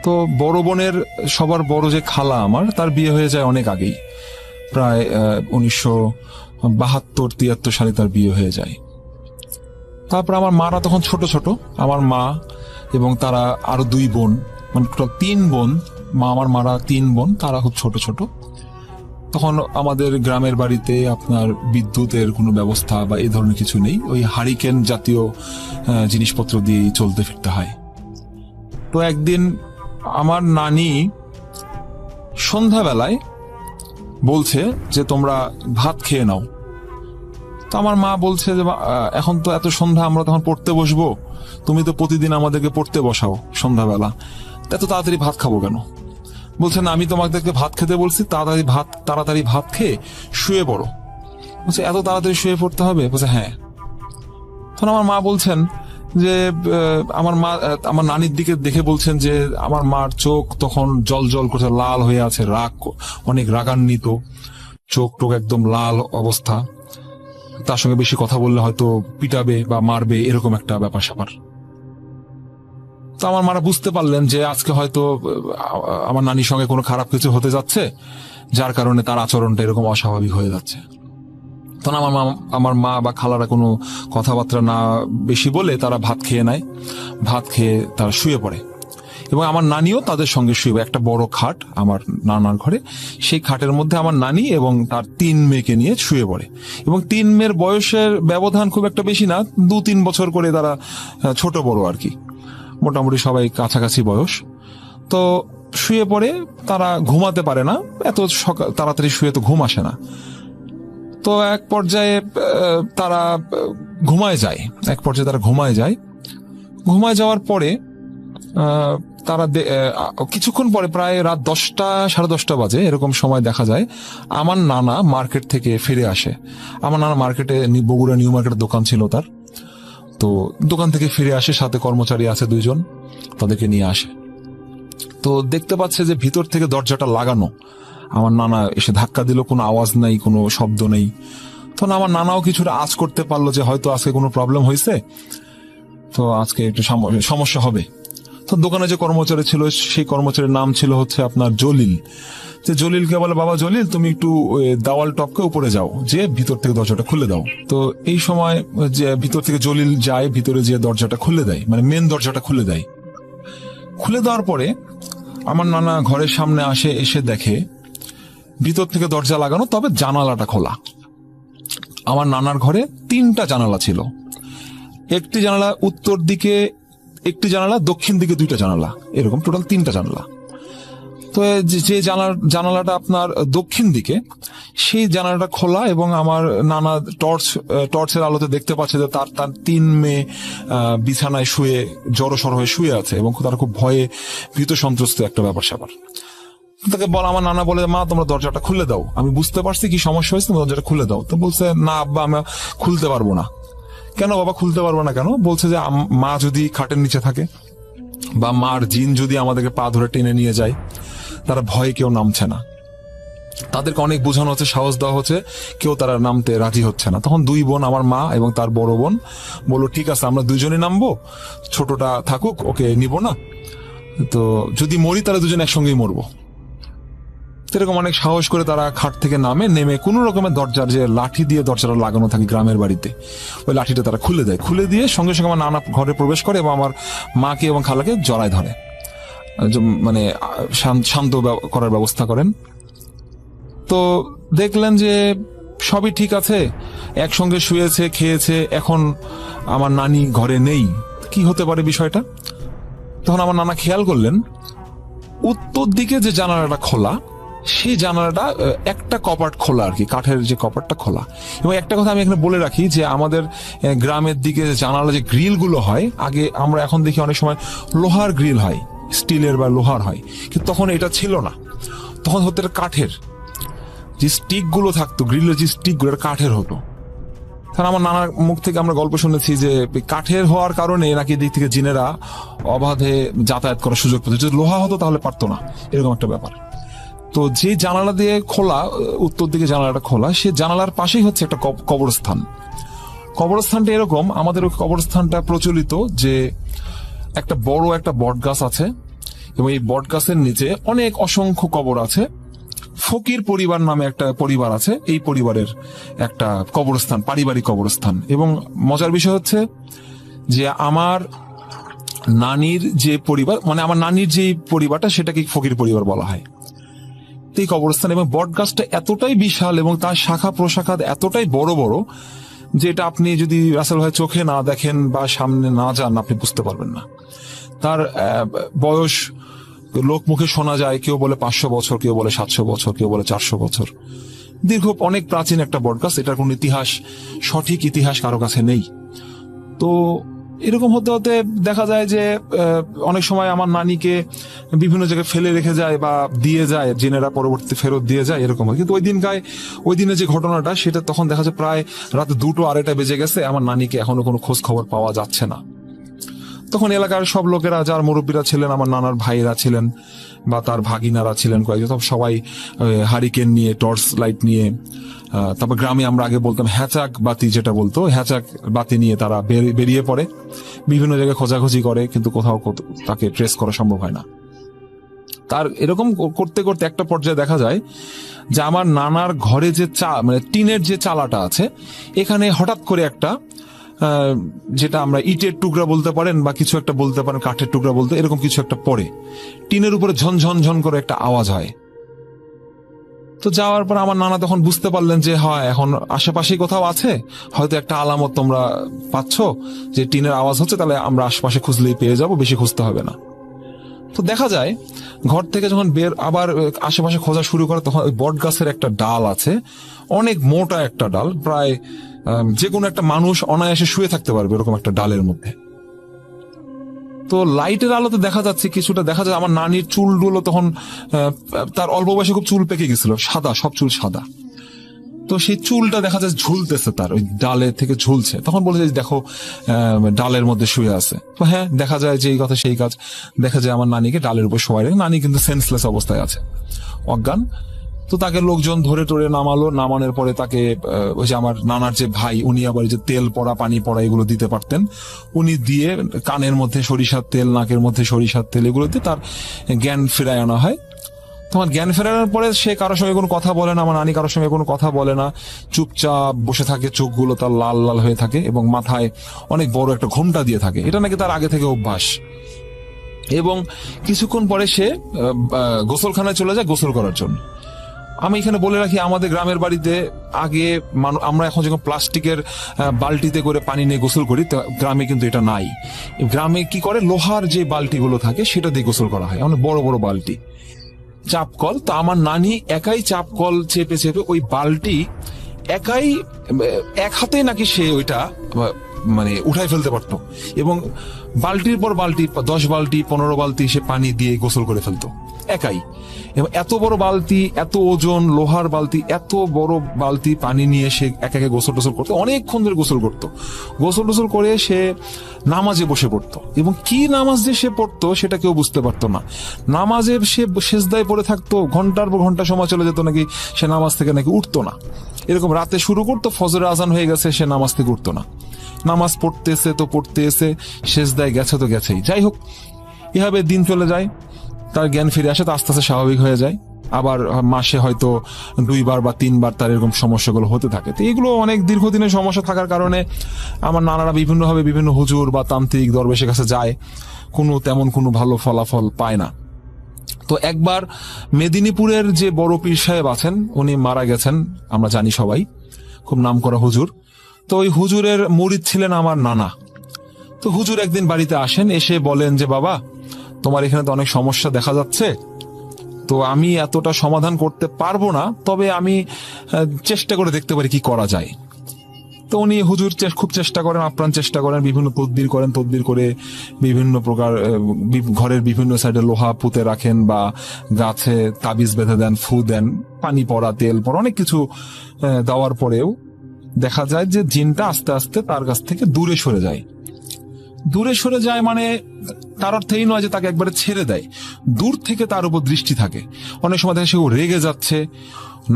তো বড় বোনের সবার বড় যে খালা আমার, তার বিয়ে হয়ে যায় অনেক আগেই, প্রায় 1972-73 সালে তার বিয়ে হয়ে যায়। তারপর আমার মারা তখন ছোট ছোট, আমার মা এবং তারা আরো 2 বোন, মানে টোটাল 3 বোন। আমার মারা 3 বোন, তারা খুব ছোট ছোট। তখন আমাদের গ্রামের বাড়িতে আপনার বিদ্যুতের কোনো ব্যবস্থা বা এই ধরনের কিছু নেই, ওই হারিকেন জাতীয় জিনিসপত্র দিয়েই চলতে ফিরতে হয়। তো একদিন আমার নানি সন্ধ্যাবেলায় বলছে যে তোমরা ভাত খেয়ে নাও। তো আমার মা বলছে যে এখন তো এত সন্ধ্যা, আমরা তখন পড়তে বসবো, তুমি তো প্রতিদিন আমাদেরকে পড়তে বসাও সন্ধ্যাবেলা, এত তাড়াতাড়ি ভাত খাবো কেন? বলছে না, আমি তোমাদেরকে ভাত খেতে বলছি, তাড়াতাড়ি ভাত খেয়ে শুয়ে পড়ো। বলছে এত তাড়াতাড়ি শুয়ে পড়তে হবে? বলছে হ্যাঁ। তখন আমার মা বলছেন যে আমার নানির দিকে দেখে বলছেন যে আমার মার চোখ তখন জল জল করছে, লাল হয়ে আছে, অনেক রাগান্বিত চোখ টোক, একদম লাল অবস্থা। তার সঙ্গে বেশি কথা বললে হয়তো পিটাবে বা মারবে, এরকম একটা ব্যাপার স্যাপার। তো আমার মারা বুঝতে পারলেন যে আজকে হয়তো আমার নানির সঙ্গে কোনো খারাপ কিছু হতে যাচ্ছে, যার কারণে তার আচরণটা এরকম অস্বাভাবিক হয়ে যাচ্ছে। তখন আমার মা বা খালারা কোনো কথাবার্তা না বেশি বলে তারা ভাত খেয়ে নেয়, ভাত খেয়ে তারা শুয়ে পড়ে। এবং আমার নানিও তাদের সঙ্গে শুয়ে, একটা বড় খাট আমার নানার ঘরে, সেই খাটের মধ্যে আমার নানি এবং তার 3 মেয়েকে নিয়ে শুয়ে পড়ে। এবং 3 মেয়ের বয়সের ব্যবধান খুব একটা বেশি না, 2-3 বছর করে তারা ছোট বড় আর কি, মোটামুটি সবাই কাছাকাছি বয়স। তো শুয়ে পড়ে, তারা ঘুমাতে পারে না, এত তাড়াতাড়ি শুয়ে তো ঘুম আসে না। তো এক পর্যায়ে তারা ঘুমায় যায়, ঘুমায় যাওয়ার পরে তারা কিছুক্ষণ পরে, প্রায় রাত 10টা 10:30 বাজে এরকম সময় দেখা যায় আমার নানা মার্কেট থেকে ফিরে আসে। আমার নানা মার্কেটে, বগুড়া নিউ মার্কেটের দোকান ছিল তার, তো দোকান থেকে ফিরে আসে, সাথে কর্মচারী আছে 2 জন, তাদেরকে নিয়ে আসে। তো দেখতে পাচ্ছে যে ভিতর থেকে দরজাটা লাগানো। আমার নানা এসে ধাক্কা দিল, কোনো আওয়াজ নাই, কোনো শব্দ নেই। তখন আমার নানাও কিছুটা আঁচ করতে পারলো যে হয়তো আজকে কোনো প্রবলেম হয়েছে, তো আজকে একটু সমস্যা হবে। তো দোকানে যে কর্মচারী ছিল, সেই কর্মচারীর নাম ছিল হচ্ছে আপনার জলিল। যে জলিলকে বলে, বাবা জলিল, তুমি একটু দেওয়াল টপকে উপরে যাও, যে ভিতর থেকে দরজাটা খুলে দাও। তো এই সময় যে ভিতর থেকে জলিল যায়, ভিতরে যে দরজাটা খুলে দেয়, মানে মেন দরজাটা খুলে দেয়। খুলে দেওয়ার পরে আমার নানা ঘরের সামনে আসে, এসে দেখে ভিতর থেকে দরজা লাগানো, তবে জানালাটা খোলা। আমার নানার ঘরে 3টা জানালা ছিল, একটি জানালা উত্তর দিকে, একটি জানালা দক্ষিণ দিকে, 2টা জানালা, এরকম টোটাল 3টা জানালা। তো যে জানালাটা আপনার দক্ষিণ দিকে, সেই জানালাটা খোলা, এবং আমার নানা টর্চের আলোতে দেখতে পাচ্ছে যে তার 3 মেয়ে বিছানায় শুয়ে, জড়সড় হয়ে শুয়ে আছে, এবং তারা খুব ভয়ে ভীত সন্ত্রস্ত একটা ব্যাপার স্যাপার। তাকে বল, আমার নানা বলে, মা তোমরা দরজাটা খুলে দাও, আমি বুঝতে পারছি কি সমস্যা হয়েছে, তুমি দরজাটা খুলে দাও। তো বলছে, না আব্বা, আমি খুলতে পারবো না। কেন বাবা খুলতে পারবো না কেন? বলছে যে মা যদি খাটের নিচে থাকে, বা মার জিন যদি আমাদেরকে পা ধরে টেনে নিয়ে যায়, তারা ভয়ে কেউ নামছে না। তাদেরকে অনেক বোঝানো হচ্ছে, সাহস দেওয়া হচ্ছে, কেউ তারা নামতে রাজি হচ্ছে না। তখন 2 বোন, আমার মা এবং তার বড় বোন, বললো ঠিক আছে আমরা 2 জনই নামবো, ছোটটা থাকুক, ওকে নিব না, তো যদি মরি তাহলে 2 জন একসঙ্গেই মরবো। এরকম অনেক সাহস করে তারা খাট থেকে নেমে কোন রকমের দরজার যে লাঠি দিয়ে দরজাটা লাগানো থাকে গ্রামের বাড়িতে, ওই লাঠিটা তারা খুলে দেয়। খুলে দিয়ে সঙ্গে সঙ্গে আমার নানা ঘরে প্রবেশ করে এবং আমার মাকে এবং খালাকে জড়ায় ধরে, মানে শান্ত করার ব্যবস্থা করেন। তো দেখলেন যে সবই ঠিক আছে, একসঙ্গে শুয়েছে, খেয়েছে, এখন আমার নানি ঘরে নেই, কি হতে পারে বিষয়টা? তখন আমার নানা খেয়াল করলেন উত্তর দিকে যে জানালাটা খোলা, সেই জানালাটা একটা কপাট খোলা আর কি, কাঠের যে কপাটটা খোলা। এবং একটা কথা আমি এখানে বলে রাখি যে আমাদের গ্রামের দিকে জানালা যে গ্রিল গুলো হয়, আগে আমরা এখন দেখি অনেক সময় লোহার গ্রিল হয়, স্টিলের বা লোহার হয়, কিন্তু তখন এটা ছিল না, তখন হতে কাঠের। যে স্টিক গুলো থাকতো, গ্রিলের যে স্টিক গুলো কাঠের হতো। কারণ আমার নানার মুখ থেকে আমরা গল্প শুনেছি যে কাঠের হওয়ার কারণে নাকি দিক থেকে জিনেরা অবাধে যাতায়াত করার সুযোগ পেত, যদি লোহা হতো তাহলে পারতো না, এরকম একটা ব্যাপার। তো যে জানালা দিয়ে খোলা, উত্তর দিকে জানালাটা খোলা, সে জানালার পাশেই হচ্ছে একটা কবরস্থান। কবরস্থানটা এরকম, আমাদের ওই কবরস্থানটা প্রচলিত যে একটা বড় একটা বট গাছ আছে, এবং এই বট গাছের নিচে অনেক অসংখ্য কবর আছে। ফকির পরিবার নামে একটা পরিবার আছে, এই পরিবারের একটা কবরস্থান, পারিবারিক কবরস্থান। এবং মজার বিষয় হচ্ছে যে আমার নানির যে পরিবার, মানে আমার নানির যে পরিবারটা, সেটাকে ফকির পরিবার বলা হয়। এই কবরস্থান এবং বট গাছটা এতটাই বিশাল এবং তার শাখা প্রশাখা এতটাই বড় বড়, যেটা আপনি যদি রাসেল ভাই চোখে না দেখেন বা সামনে না যান, আপনি বুঝতে পারবেন না। তার বয়স লোক মুখে শোনা যায়, কেউ বলে 500 বছর, কেউ বলে 700 বছর, কেউ বলে 400 বছর। দীর্ঘ, অনেক প্রাচীন একটা বটগাছ, এটার কোন ইতিহাস, সঠিক ইতিহাস কারো কাছে নেই। তো এরকম হতে হতে দেখা যায় যে অনেক সময় আমার নানিকে বিভিন্ন জায়গায় ফেলে রেখে যায় বা দিয়ে যায়, জেনেরা পরবর্তীতে ফেরত দিয়ে যায়, এরকম হয়। কিন্তু ওই দিনে যে ঘটনাটা, সেটা তখন দেখা যায় প্রায় রাত 2-2:30 বেজে গেছে, আমার নানিকে এখনো কোনো খোঁজ খবর পাওয়া যাচ্ছে না। তখন এলাকার সব লোকেরা, যার মুরব্বীরা ছিলেন, আমার নানার ভাইরা ছিলেন বা তার ভাগিনারা ছিলেন কয়েকজন, সবাই হারিকেন নিয়ে, টর্চ লাইট নিয়ে, তারপর গ্রামে আমরা আগে বলতাম হ্যাচাক বাতি, যেটা বলতো হ্যাচাক বাতি নিয়ে তারা বেরিয়ে পড়ে, বিভিন্ন জায়গায় খোঁজাখুঁজি করে, কিন্তু কোথাও তাকে ট্রেস করা সম্ভব হয় না। তার এরকম করতে করতে একটা পর্যায়ে দেখা যায় যে আমার নানার ঘরে যে মানে টিনের যে চালাটা আছে, এখানে হঠাৎ করে একটা যেটা আমরা ইটের টুকরা বলতে পারেন বা কিছু একটা বলতে পারেন, কাঠের টুকরা বলতে, এরকম কিছু একটা পড়ে টিনের উপরে ঝনঝন ঝন করে একটা আওয়াজ হয়। তো যাওয়ার পর আমার নানা তখন বুঝতে পারলেন যে হয় এখন আশেপাশে কোথাও আছে, হয়তো একটা আলামত তোমরা পাচ্ছ যে টিনের আওয়াজ হচ্ছে, তাহলে আমরা আশেপাশে খুঁজলেই পেয়ে যাব, বেশি খুঁজতে হবে না। তো দেখা যায় ঘর থেকে যখন বের আবার আশেপাশে খোঁজা শুরু করে, তখন ওই বট গাছের একটা ডাল আছে, অনেক মোটা একটা ডাল, প্রায় যে কোনো একটা মানুষ অনায়াসে শুয়ে থাকতে পারবে এরকম একটা ডালের মধ্যে। তো লাইটের আলোতে দেখা যাচ্ছে কিছুটা, দেখা যায় আমার নানির চুলগুলো তখন তার অল্প বয়সে খুব চুল পেকে গেছিল, সাদা, সব চুল সাদা। তো সেই চুলটা দেখা যায় ঝুলতেছে, তার ওই ডালে থেকে ঝুলছে। তখন বলে যে দেখো ডালের মধ্যে শুয়ে আছে। তো হ্যাঁ, দেখা যায় যে এই কথা সেই কাজ। দেখা যায় আমার নানিকে ডালের উপর শোয়াই রেখে, নানি কিন্তু সেন্সলেস অবস্থায় আছে, অজ্ঞান। তো তাকে লোকজন ধরে টরে নামালো। নামানোর পরে তাকে ওই যে আমার নানার যে ভাই, উনি আবার যে তেল পড়া, পানি পড়া এগুলো দিতে পারতেন, উনি দিয়ে কানের মধ্যে সরিষার তেল, নাকের মধ্যে সরিষার তেল, এগুলো দিয়ে তার জ্ঞান ফেরায় আনা হয়। তখন জ্ঞান ফেরানোর পরে সে কারোর সঙ্গে কোনো কথা বলে না, আমার নানি কারোর সঙ্গে কোনো কথা বলে না, চুপচাপ বসে থাকে, চোখগুলো তার লাল লাল হয়ে থাকে এবং মাথায় অনেক বড় একটা ঘোমটা দিয়ে থাকে। এটা নাকি তার আগে থেকে অভ্যাস। এবং কিছুক্ষণ পরে সে গোসলখানায় চলে যায় গোসল করার জন্য। আমি এখানে বলে রাখি, আমাদের গ্রামের বাড়িতে আগে আমরা এখন যখন প্লাস্টিকের বালতিতে করে পানি নিয়ে গোসল করি, গ্রামে কিন্তু এটা নাই। গ্রামে কি করে, লোহার যে বালতিগুলো থাকে সেটা দিয়ে গোসল করা হয়, অনেক বড় বড় বালতি, চাপকল। তো আমার নানি একাই চাপকল চেপে চেপে ওই বালতি একাই এক হাতে নাকি সে ওইটা মানে উঠাই ফেলতে পারতো, এবং বালতির পর বালতি, 10 বালতি 15 বালতি সে পানি দিয়ে গোসল করে ফেলতো একাই। এবং এত বড় বালতি, এত ওজন, লোহার বালতি, এত বড় বালতি পানি নিয়ে সে একা একা গোসল টোসল করতো, অনেকক্ষণ ধরে গোসল করতো। গোসল টোসল করে সে নামাজে বসে পড়তো, এবং কি নামাজ যে সে পড়তো সেটা কেউ বুঝতে পারতো না। নামাজের সে সেজদায় পড়ে থাকতো, ঘন্টার পর ঘন্টা সময় চলে যেত, নাকি সে নামাজ থেকে নাকি উঠতো না। এরকম রাতে শুরু করতো, ফজরের আজান হয়ে গেছে, সে নামাজ থেকে উঠতো না। নামাজ পড়তেছে তো পড়তেছে, সেজদায় গেছে তো গেছেই। যাই হোক, এভাবে দিন চলে যায়, তার জ্ঞান ফিরে আসে, তো আস্তে আস্তে স্বাভাবিক হয়ে যায়। আবার মাসে হয়তো 2 বার বা 3 বার তার এরকম সমস্যাগুলো হতে থাকে। তো এগুলো অনেক দীর্ঘদিনের সমস্যা থাকার কারণে আমার নানারা বিভিন্নভাবে বিভিন্ন হুজুর বা তান্ত্রিক দরবেশের কাছে যায়, তেমন কোনো ভালো ফলাফল পায় না। তো একবার মেদিনীপুরের যে বড় পীর সাহেব আছেন, উনি মারা গেছেন, আমরা জানি সবাই, খুব নামকরা হুজুর। তো ওই হুজুরের মুরিদ ছিলেন আমার নানা। তো হুজুর একদিন বাড়িতে আসেন, এসে বলেন যে বাবা, তোমার এখানে তো অনেক সমস্যা দেখা যাচ্ছে, তো আমি এতটা সমাধান করতে পারবো না, তবে আমি চেষ্টা করে দেখতে পারি কি করা যায়। তো উনি হুজুর খুব চেষ্টা করেন, আপ্রাণ চেষ্টা করেন, বিভিন্ন তদবির করেন, তদবির করে বিভিন্ন প্রকার ঘরের বিভিন্ন সাইডে লোহা পুঁতে রাখেন, বা গাছে তাবিজ বেঁধে দেন, ফু দেন, পানি পড়া, তেল পড়া, অনেক কিছু দেওয়ার পরেও দেখা যায় যে জিনটা আস্তে আস্তে তার কাছ থেকে দূরে সরে যায়। দূরে সরে যায় মানে তার অর্থেই নয় যে তাকে একবারে ছেড়ে দেয়, দূর থেকে তার উপর দৃষ্টি থাকে। অনেক সময় দেখে সে রেগে যাচ্ছে,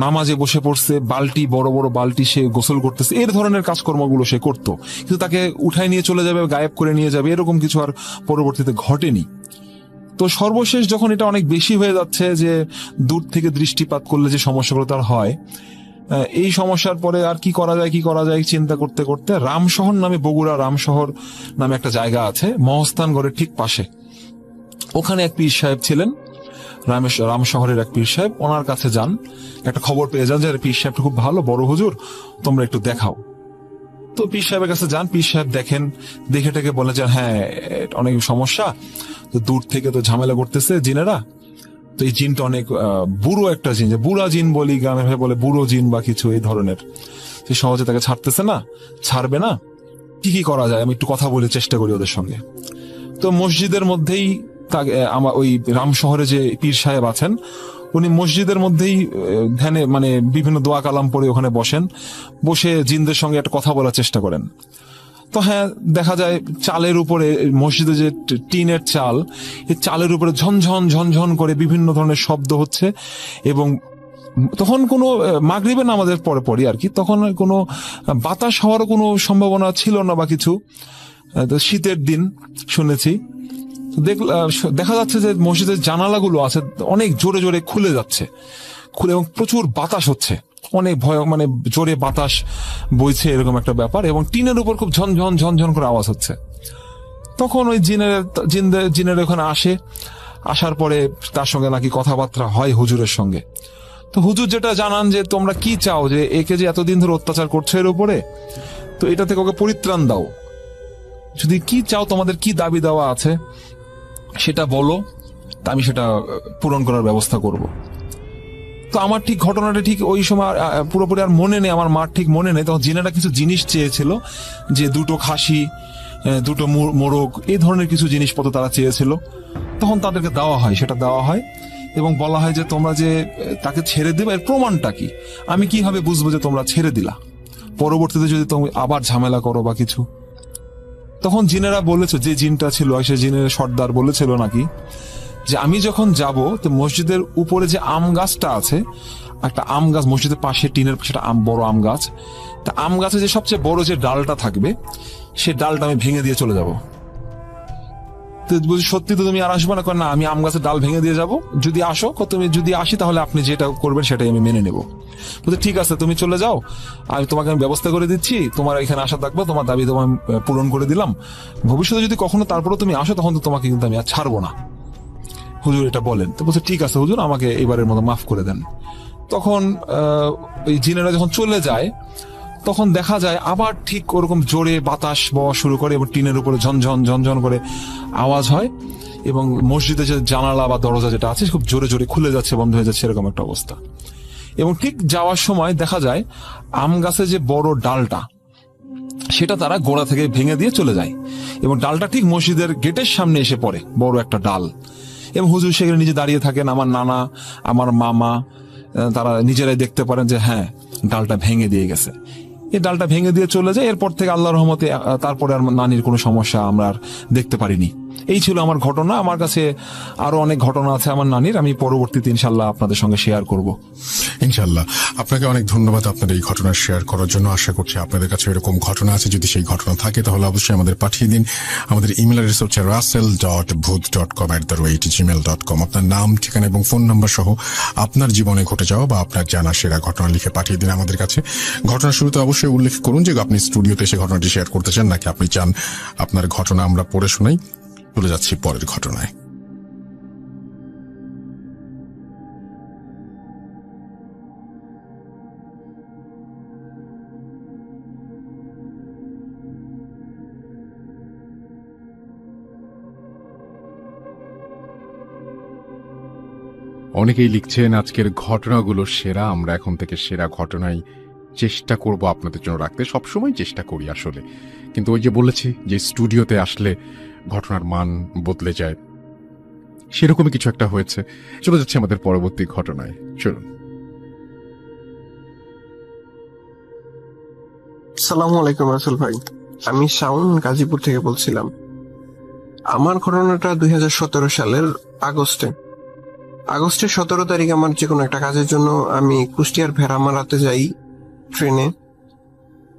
নামাজে বসে পড়ছে, বালতি, বড় বড় বালতি সে গোসল করতেছে, এর ধরনের কাজকর্মগুলো সে করতো, কিন্তু তাকে উঠায় নিয়ে চলে যাবে, গায়েব করে নিয়ে যাবে, এরকম কিছু আর পরবর্তীতে ঘটেনি। তো সর্বশেষ যখন এটা অনেক বেশি হয়ে যাচ্ছে, যে দূর থেকে দৃষ্টিপাত করলে যে সমস্যাগুলো তার হয়, এই সমস্যার পরে আর কি করা যায় চিন্তা করতে করতে রামশহর নামে, বগুড়া রামশহর নামে একটা জায়গা আছে, মহস্থানগড়ের ঠিক পাশে, ওখানে এক পীর সাহেব ছিলেন, রামশহরের এক পীর সাহেব। ওনার কাছে যান, একটা খবর পেয়ে যান যে পীর সাহেবটা খুব ভালো, বড় হুজুর, তোমরা একটু দেখাও। তো পীর সাহেবের কাছে যান, পীর সাহেব দেখেন, দেখে টেকে বলে যে হ্যাঁ অনেক সমস্যা, তো দূর থেকে তো ঝামেলা করতেছে জিনেরা, তো এই জিনটা অনেক বুড়ো একটা জিন, যে বুড়া জিন বলি গ্রামে বলে, বুড়ো জিন বা কিছু এই ধরনের, সে সহজে তাকে ছাড়তেছে না, ছাড়বে না, কি করা যায়, আমি একটু কথা বলে চেষ্টা করি ওদের সঙ্গে। তো মসজিদের মধ্যেই আমার ওই রামশহরে যে পীর সাহেব আছেন, উনি মসজিদের মধ্যেই ধ্যানে মানে বিভিন্ন দোয়া কালাম পড়ে ওখানে বসেন, বসে জিনদের সঙ্গে একটা কথা বলার চেষ্টা করেন। তো হ্যাঁ, দেখা যায় চালের উপরে, মসজিদে যে টিনের চাল, এই চালের উপরে ঝনঝন ঝনঝন করে বিভিন্ন ধরনের শব্দ হচ্ছে, এবং তখন কোনো মাগরিবের নামাজের পরে আর কি, তখন কোনো বাতাস হওয়ার কোনো সম্ভাবনা ছিল না বা কিছু। শীতের দিন শুনেছি, দেখা যাচ্ছে যে মসজিদের জানালাগুলো আছে অনেক জোরে জোরে খুলে যাচ্ছে, এবং প্রচুর বাতাস হচ্ছে। অনেক ভয়, মানে জোরে বাতাস বইছে এরকম একটা ব্যাপার, এবং টিনের উপর খুব ঝনঝন ঝনঝন করে আওয়াজ হচ্ছে। তখন ওই জিনের ওখানে আসার পরে তার সঙ্গে নাকি কথাবার্তা হয় হুজুরের সঙ্গে। তো হুজুর যেটা জানান যে তোমরা কি চাও, যে একে যে এতদিন ধরে অত্যাচার করছো এর উপরে, তো এটা থেকে ওকে পরিত্রাণ দাও, যদি কি চাও, তোমাদের কি দাবি দেওয়া আছে সেটা বলো, তা আমি সেটা পূরণ করার ব্যবস্থা করব। তো আমার ঠিক ঘটনাটা ঠিক ওই সময় পুরোপুরি আর মনে নেই, আমার মার ঠিক মনে নেই। তখন জিনেরা কিছু জিনিস চেয়েছিল, যে 2টো খাসি, 2টো মোরগ, এই ধরনের কিছু জিনিসপত্র তারা চেয়েছিল। তখন তাদেরকে দেওয়া হয়, সেটা দেওয়া হয়, এবং বলা হয় যে তোমরা যে তাকে ছেড়ে দিবে এর প্রমাণটা কি, আমি কিভাবে বুঝবো যে তোমরা ছেড়ে দিলা, পরবর্তীতে যদি তুমি আবার ঝামেলা করো বা কিছু। তখন জিনেরা বলেছে, যে জিনটা ছিল সে জিনের সর্দার বলেছিল নাকি যে আমি যখন যাব, তো মসজিদের উপরে যে আম গাছটা আছে, একটা আম গাছ মসজিদের পাশে টিনের, সেটা বড় আম গাছ, তা আম গাছে যে সবচেয়ে বড় যে ডালটা থাকবে, সে ডালটা আমি ভেঙে দিয়ে চলে যাব। তো বলছি, সত্যি তো তুমি আর আসবে না? না, আমি আম গাছের ডাল ভেঙে দিয়ে যাব, যদি আসো, তুমি যদি আসি তাহলে আপনি যেটা করবেন সেটাই আমি মেনে নেব। বলছি ঠিক আছে, তুমি চলে যাও, আমি ব্যবস্থা করে দিচ্ছি, তোমার এখানে আসা থাকবো, তোমার দাবি তোমার পূরণ করে দিলাম, ভবিষ্যতে যদি কখনো তারপরে তুমি আসো তখন তো তোমাকে কিন্তু আমি আর ছাড়বো না, হুজুর এটা বলেন। তো বলছে ঠিক আছে হুজুর, আমাকে এবারের মতো মাফ করে দেন। তখন ওই জিনেরা যখন চলে যায়, তখন দেখা যায় আবার ঠিক ওরকম জোরে বাতাস বওয়া শুরু করে, এবং টিনের উপরে ঝনঝন ঝনঝন করে আওয়াজ হয়, এবং মসজিদে যে জানালা বা দরজা যেটা আছে খুব জোরে জোরে খুলে যাচ্ছে, বন্ধ হয়ে যাচ্ছে, এরকম একটা অবস্থা। এবং ঠিক যাওয়ার সময় দেখা যায় আম গাছে যে বড় ডালটা, সেটা তারা গোড়া থেকে ভেঙে দিয়ে চলে যায়, এবং ডালটা ঠিক মসজিদের গেটের সামনে এসে পড়ে, বড় একটা ডাল। এবং হুজুর সেখানে নিজে দাঁড়িয়ে থাকেন, আমার নানা, আমার মামা, তারা নিজেরাই দেখতে পারেন যে হ্যাঁ, ডালটা ভেঙে দিয়ে গেছে। এই ডালটা ভেঙে দিয়ে চলে যায়। এরপর থেকে আল্লাহর রহমতে তারপরে আর নানির কোনো সমস্যা আমরা আর দেখতে পারিনি। এই ছিল আমার ঘটনা। আমার কাছে আরো অনেক ঘটনা আছে আমার নানির, আমি পরবর্তীতে ইনশাল্লাহ আপনাদের সঙ্গে শেয়ার করব। ইনশাল্লাহ। আপনাকে অনেক ধন্যবাদ আপনার এই ঘটনা শেয়ার করার জন্য। আশা করছি আপনাদের কাছে এরকম ঘটনা আছে, যদি সেই ঘটনা থাকে তাহলে অবশ্যই আমাদের পাঠিয়ে দিন। আমাদের ইমেল অ্যাড্রেস হচ্ছে russell.booth.com@gmail.com। আপনার নাম, ঠিকানা এবং ফোন নাম্বার সহ আপনার জীবনে ঘটে যাওয়া বা আপনার জানা সেরা ঘটনা লিখে পাঠিয়ে দিন আমাদের কাছে। ঘটনার শুরুতে অবশ্যই উল্লেখ করুন যে আপনি স্টুডিওতে এসে ঘটনাটি শেয়ার করতে চান, নাকি আপনি চান আপনার ঘটনা আমরা পড়ে শোনাই। চলে যাচ্ছি পরের ঘটনায়। অনেকেই লিখছেন আজকের ঘটনাগুলো সেরা, আমরা এখন থেকে সেরা ঘটনাই চেষ্টা করব আপনাদের জন্য রাখতে। সবসময় চেষ্টা করি আসলে, কিন্তু ওই যে বলেছি যে স্টুডিওতে আসলে ঘটনার মান বদলে যায়, সেরকমই কিছু একটা হয়েছে। চলে যাচ্ছে আমাদের পরবর্তী ঘটনায়, চলুন। আসসালামু আলাইকুম রাসেল ভাই, আমি শাওন গাজীপুর থেকে বলছিলাম। আমার ঘটনাটা 2017 সালের আগস্টের 17 তারিখ আমার যে কোনো একটা কাজের জন্য আমি কুষ্টিয়ার ভেড়ামারাতে যাই ট্রেনে।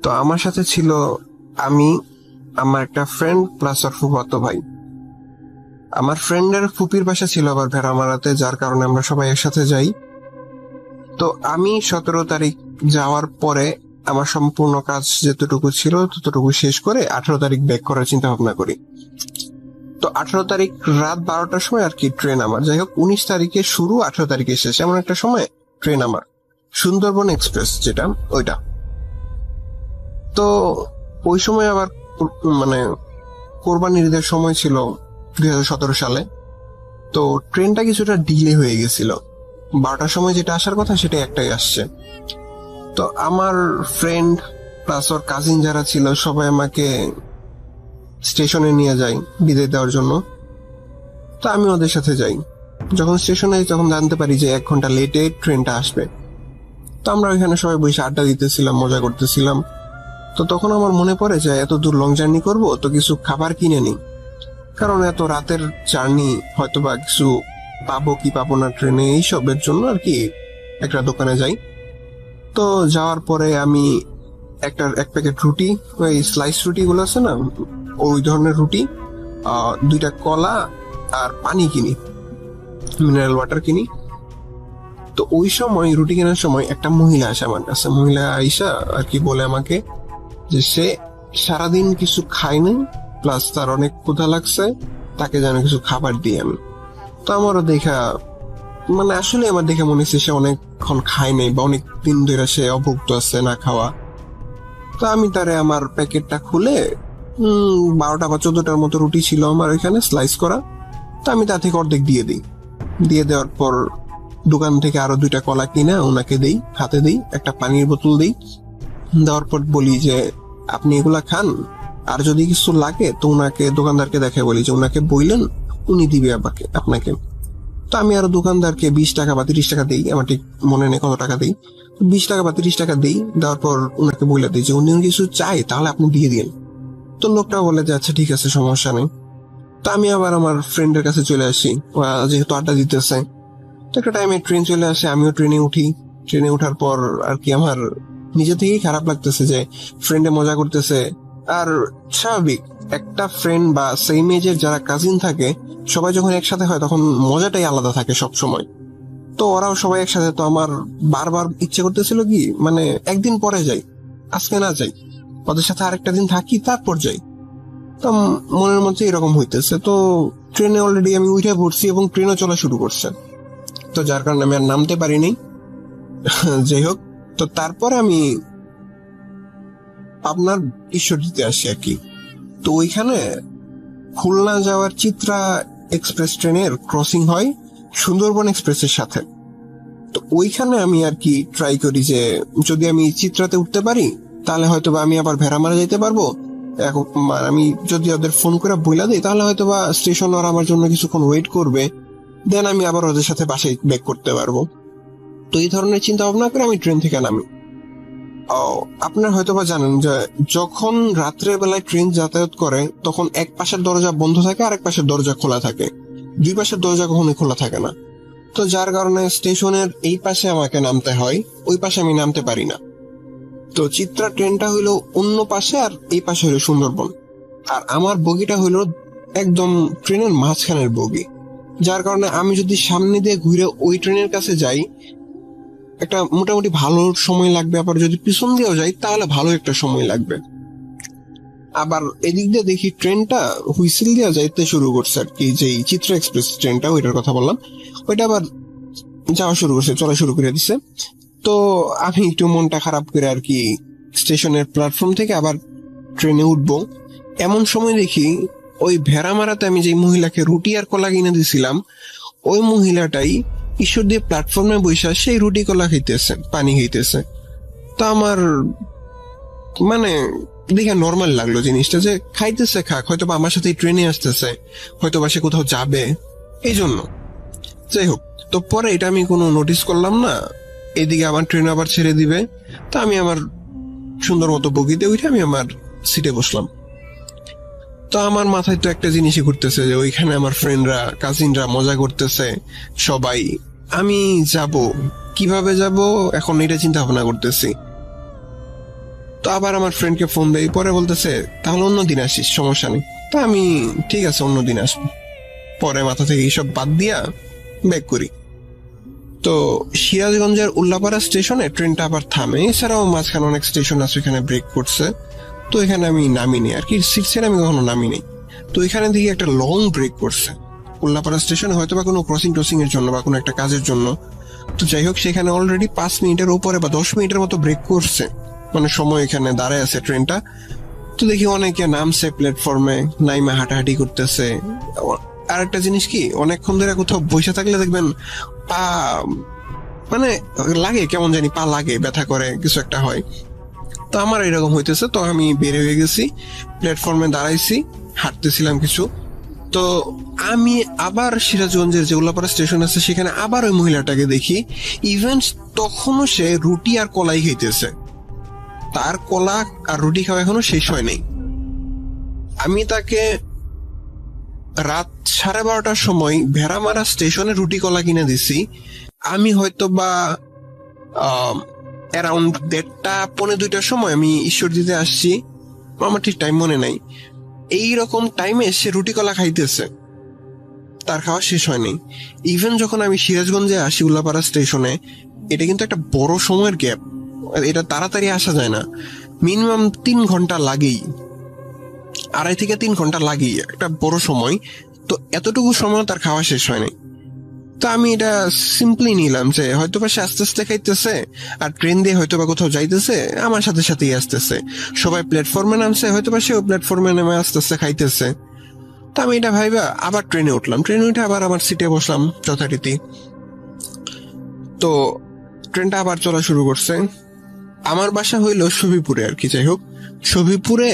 তো আমার সাথে ছিল আমি, আমার একটা ফ্রেন্ড প্লাস আর ফুফাতো ভাই। আমার ফ্রেন্ডের ফুপির বাসা ছিল আবার ভেড়ামারাতে, যার কারণে আমরা সবাই একসাথে যাই। তো আমি 17 তারিখ যাওয়ার পরে আমার সম্পূর্ণ কাজ যতটুকু ছিল ততটুকু শেষ করে 18 তারিখ ব্যাক করার চিন্তা ভাবনা করি। তো 18 তারিখ রাত 12টার সময় আর কি ট্রেন আমার। যাই হোক, 19 তারিখে শুরু, 18 তারিখে শেষ, এমন একটা সময় ট্রেন আমার, সুন্দরবন এক্সপ্রেস যেটা, ওইটা। তো ওই সময় আবার মানে কোরবানির ঈদের সময় ছিল 2017 সালে। তো ট্রেনটা কিছুটা ডিলে হয়ে গেছিল, 12টার সময় যেটা আসার কথা সেটা একটাই আসছে। তো আমার ফ্রেন্ড প্লাস ওর কাজিন যারা ছিল সবাই আমাকে স্টেশনে নিয়ে যায় বিদায় দেওয়ার জন্য। তো আমি ওদের সাথে যাই। যখন স্টেশনে যাই তখন জানতে পারি যে 1 ঘন্টা লেটে ট্রেনটা আসবে। তো আমরা ওইখানে সবাই বসে আড্ডা দিতেছিলাম, মজা করতেছিলাম। তো তখন আমার মনে পড়ে যে এত দূর লং জার্নি করব, তো কিছু খাবার কিনে নিই, কারণ এত রাতের জার্নি হয়তো বা কিছু পাবো কি পাবো না ট্রেনে, এইসবের জন্য আর কি একটা দোকানে যাই। তো যাওয়ার পরে আমি এক প্যাকেট রুটি, ওই স্লাইস রুটি গুলো আছে না, ওই ধরনের রুটি, 2টা কলা আর পানি কিনি, মিনারেল ওয়াটার কিনি। তো ওই সময় রুটি কেনার সময় একটা মহিলা আসে আমার কাছে। মহিলা আইসা আর কি বলে আমাকে যে সে সারাদিন কিছু খায়নি, প্লাস তার অনেক ক্ষুধা লাগছে, তাকে যেন কিছু খাবার দিই আমি। তো আমারও দেখা মানে আসলে আমার দেখে মনে হচ্ছে সে অনেকক্ষণ খায় নাই বা অনেক দিন ধরে সে অভুক্ত আছে না খাওয়া। তো আমি তারে আমার প্যাকেটটা খুলে 12টা বা 14টার মতো রুটি ছিল আমার ওইখানে স্লাইস করা, তো আমি তা থেকে অর্ধেক দিয়ে দিই। দিয়ে দেওয়ার পর দোকান থেকে আরো 2টা কলা কিনা ওনাকে দেই, হাতে দিই, একটা পানির বোতল দিই। দেওয়ার পর বলি যে আপনি এগুলা খান, আর যদি কিছু লাগে তো ওনাকে দোকানদারকে দেখে বলি যে ওনাকে বললেন, উনি দিবে আপনাকে। তো আমি আরো দোকানদারকে 20 টাকা বা 30 টাকা দিই, আমার ঠিক মনে নেই কত টাকা দিই, 20 টাকা বা 30 টাকা দিই। দেওয়ার পর ওনাকে বলে দিই যে উনি কিছু চাই তাহলে আপনি দিয়ে দিন। তো লোকটা বলে যে আচ্ছা ঠিক আছে, সমস্যা নেই। তো আমি আবার আমার ফ্রেন্ডের কাছে চলে আসি, ওরা যেহেতু আড্ডা দিতেছে। তো একটা টাইমে ট্রেন চলে আসে, আমিও ট্রেনে উঠি। ট্রেনে ওঠার পর আর কি আমার নিজে থেকেই খারাপ লাগতেছে যে ফ্রেন্ডে মজা করতেছে। আর স্বাভাবিক, একটা ফ্রেন্ড বা সেম এজের যারা কাজিন থাকে সবাই যখন একসাথে হয় তখন মজাটাই আলাদা থাকে সব সময়। তো ওরাও সবাই একসাথে, তো আমার বারবার ইচ্ছে করতেছিল কি মানে একদিন পরে যাই, আজকে না যাই, ওদের সাথে আরেকটা দিন থাকি তারপর যাই। তো মনের মধ্যে এরকম হইতেছে। তো ট্রেনে অলরেডি আমি উঠে পড়ছি এবং ট্রেনও চলা শুরু করছে, তো যার কারণে আমি আর নামতে পারিনি। যাই হোক, তো তারপর আমি আপনার ঈশ্বরদীতে আসি আর কি। তো ওইখানে খুলনা যাওয়ার চিত্রা এক্সপ্রেস ট্রেনের ক্রসিং হয় সুন্দরবন এক্সপ্রেসের সাথে। তো ওইখানে আমি আর কি ট্রাই করি যে যদি আমি চিত্রাতে উঠতে পারি তাহলে হয়তো বা আমি আবার ভেড়ামারা যাইতে পারবো। এখন আমি যদি ওদের ফোন করে বইলা দিই তাহলে হয়তো বা স্টেশন ওরা আমার জন্য কিছুক্ষণ ওয়েট করবে, দেন আমি আবার ওদের সাথে বাসায় ব্যাক করতে পারবো। তো এই ধরনের চিন্তা ভাবনা করে আমি ট্রেন থেকে নামি। আপনার হয়তো বা জানেন যে যখন রাত্রের বেলায় ট্রেন যাতায়াত করে তখন এক পাশের দরজা বন্ধ থাকে আর এক পাশের দরজা খোলা থাকে, দুই পাশের দরজা কখনোই খোলা থাকে না। তো যার কারণে স্টেশনের এই পাশে আমাকে নামতে হয়, ওই পাশে আমি নামতে পারি না। তো চিত্রা ট্রেনটা হইলো অন্য পাশে আর এই পাশে হইলো সুন্দরবন, আর আমার বগিটা হইলো একদম ট্রেনের মাঝখানের বগি। যার কারণে আমি যদি সামনে দিয়ে ঘুরে ওই ট্রেনের কাছে যাই একটা মোটামুটি ভালো সময় লাগবে, আবার যদি পিছন দিয়েও যাই তাহলে ভালো একটা সময় লাগবে। আবার এদিক দিয়ে দেখি ট্রেনটা হুইসেল দিয়ে যাইতে শুরু করছে আর কি, যে চিত্রা এক্সপ্রেস ট্রেনটা ওইটার কথা বললাম, ওইটা আবার যাওয়া শুরু করছে, চলা শুরু করে দিছে। তো আমি একটু মনটা খারাপ করে আর কি স্টেশনের প্ল্যাটফর্ম থেকে আবার ট্রেনে উঠবো। এমন সময় দেখি ওই ভেড়ামারাতে আমি যে মহিলাকে রুটি আর কলা কিনে দিয়েছিলাম ওই মহিলাটাই ঈশ্বরদী প্ল্যাটফর্মে বসে সেই রুটি কলা খাইতেছে, পানি খাইতেছে। তো আমার মানে দেখে নর্মাল লাগলো জিনিসটা, যে খাইতেছে খাক, হয়তো বা আমার সাথে ট্রেনে আসতেছে, হয়তো বা সে কোথাও যাবে এই জন্য। যাই হোক, তো পরে এটা আমি কোনো নোটিস করলাম না। এদিকে আমার ট্রেন আবার ছেড়ে দিবে, তো আমি আমার সুন্দর মতো বগিতে উঠে আমি আমার সিটে বসলাম। তো আমার মাথায় তো একটা জিনিসই ঘুরতেছে যে ওইখানে আমার ফ্রেন্ডরা কাজিনরা মজা করতেছে সবাই, আমি যাব কিভাবে যাব এখন এটা চিন্তা ভাবনা করতেছি। তো আবার আমার ফ্রেন্ডকে ফোন দেই, পরে বলতেছে তাহলে অন্যদিন আসিস, সমস্যা নেই। তো আমি ঠিক আছে অন্যদিন আসবো। পরে মাথা থেকে এইসব বাদ দিয়া ব্যাক করি। তো সিরাজগঞ্জের উল্লাপাড়া স্টেশনে ট্রেনটা আবার থামে, এছাড়াও মাঝখানে অনেক স্টেশন আছে এখানে ব্রেক করছে। তো এখানে আমি নামিনি আর কি, সিট ছেড়ে আমি কখনো নামিনি। তো এখানে দিকে একটা লং ব্রেক করছে উল্লাপাড়া স্টেশনে, হয়তো বা কোনো ক্রসিং এর জন্য বা কোনো একটা কাজের জন্য। তো যাই হোক, সেখানে অলরেডি 5 মিনিটের উপরে বা 10 মিনিটের মতো ব্রেক করছে, মানে সময় এখানে দাঁড়ায় আছে ট্রেনটা। তো দেখি অনেকে নামছে প্ল্যাটফর্মে, নাইমা হাঁটাহাঁটি করতেছে। আর একটা জিনিস কি, অনেকক্ষণ ধরে কোথাও বসে থাকলে দেখবেন পা মানে লাগে কেমন জানি, পা লাগে, ব্যথা করে, কিছু একটা হয়। তো আমার এরকম হইতেছে। তো আমি বের হয়ে গেছি, প্ল্যাটফর্মে দাঁড়াইছি, হাঁটতেছিলাম কিছু। তো আমি আবার সিরাজগঞ্জের যে উল্লাপাড়া স্টেশন আছে সেখানে আবার ওই মহিলাটাকে দেখি। ইভেন তখনও সে রুটি আর কলাই খাইতেছে, তার কলা আর রুটি খাওয়া এখনো শেষ হয় নাই। আমি তাকে রাত 12:30টার সময় ভেড়ামারা স্টেশনে রুটি কলা কিনে দিছি। আমি হয়তো বা অ্যারাউন্ড 1:30 পৌনে 2টার সময় আমি ঈশ্বরদীতে আসছি, আমার ঠিক টাইম মনে নাই। এইরকম টাইমে সে রুটি কলা খাইতেছে। তার খাওয়া শেষ হয়নি। ইভেন যখন আমি সিরাজগঞ্জে আসি উল্লাপাড়া স্টেশনে, এটা কিন্তু একটা বড় সময়ের গ্যাপ, এটা তাড়াতাড়ি আসা যায় না, মিনিমাম 3 ঘন্টা লাগেই, 2.5 থেকে 3 ঘন্টা লাগেই, একটা বড় সময়। তো এতটুকু সময় তার খাওয়া শেষ হয়নি। তো আমি এটা সিম্পলি নিলাম যে হয়তো বা সে আস্তে আস্তে খাইতেছে, আর ট্রেন দিয়ে হয়তো বা কোথাও যাইতেছে, আমার সাথে সাথেই আসতেছে, সবাই প্ল্যাটফর্মে নামছে, হয়তো বা সেও প্ল্যাটফর্মে নেমে আস্তে আস্তে খাইতেছে। তো আমি এটা ভাইবা আবার ট্রেনে উঠলাম, ট্রেনে উঠে আবার আমার সিটে বসলাম যথারীতি। তো ট্রেনটা আবার চলা শুরু করছে। আমার বাসা হইলো শফিপুরে আর কি। যাই হোক, শফিপুরে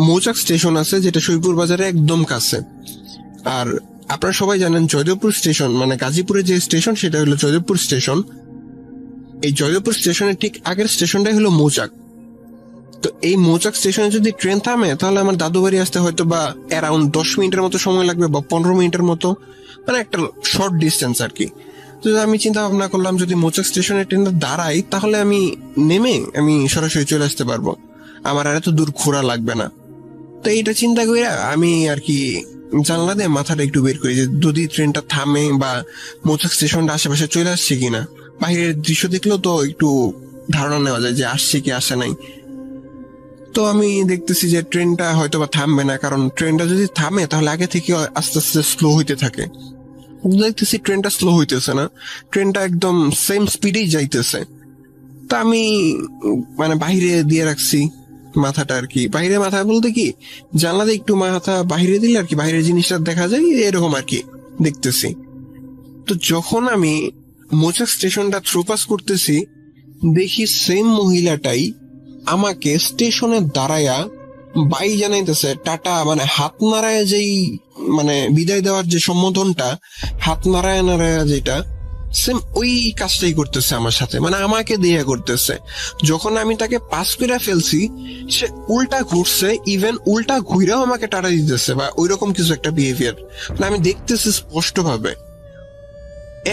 মৌচাক স্টেশন আছে, যেটা শফিপুর বাজারে একদম কাছে। আর আপনারা সবাই জানেন জয়দেবপুর স্টেশন, মানে গাজীপুরে যে স্টেশন সেটা হলো জয়দেবপুর স্টেশন। এই জয়দেবপুর স্টেশনের ঠিক আগের স্টেশনটাই হলো মৌচাক। তো এই মৌচাক স্টেশনে যদি ট্রেন থামে তাহলে আমার দাদু বাড়ি আসতে হয়তো বা অ্যারাউন্ড 10 মিনিটের মতো সময় লাগবে, বা 15 মিনিটের মতো, মানে একটা শর্ট ডিস্টেন্স আর কি। তো আমি চিন্তা ভাবনা করলাম যদি মৌচাক স্টেশনে ট্রেনটা দাঁড়াই তাহলে আমি নেমে আমি সরাসরি চলে আসতে পারবো, আমার আর এত দূর ঘোরা লাগবে না। তো এইটা চিন্তা করে আমি আর কি জানলা দিয়ে মাথাটা একটু বের করি যে যদি ট্রেনটা থামে বা মৌচাক স্টেশনটা আশেপাশে চলে আসছে কিনা। বাহিরের দৃশ্য দেখলেও তো একটু ধারণা নেওয়া যায় যে আসছে কি আসে নাই। তো আমি দেখতেছি যে ট্রেনটা হয়তো বা থামবে না, কারণ ট্রেনটা যদি থামে তাহলে আগে থেকে আস্তে আস্তে স্লো হইতে থাকে। দেখতেছি ট্রেনটা স্লো হইতেছে না, ট্রেনটা একদম সেম স্পিডেই যাইতেছে। তা আমি মানে বাহিরে দিয়ে রাখছি মাথাটা আর কি। বাহিরে মাথা বলতে কি, জানলা দিয়ে একটু মাথা বাহিরে দিলে আর কি বাইরের জিনিসটা দেখা যায়, এরকম আর কি দেখতেছি। তো যখন আমি মৌচাক স্টেশনটা থ্রু পাস করতেছি, দেখি সেম মহিলাটাই আমাকে স্টেশনে দাঁড়ায়া বাই জানাইতেছে, টাটা, মানে হাত নাড়ায় যেই, মানে বিদায় দেওয়ার যে সম্বোধনটা, হাত নাড়ায় নাড়ায় যেটা, সেম ওই কাজটাই করতেছে আমার সাথে, মানে আমাকে দিয়ে করতেছে। যখন আমি তাকে পাস করে ফেলছি, সে উল্টা ঘুরছে, ইভেন উল্টা ঘুরেও আমাকে টাটা দিতেছে, বা ওইরকম কিছু একটা বিহেভিয়ার মানে আমি দেখতেছি স্পষ্ট ভাবে।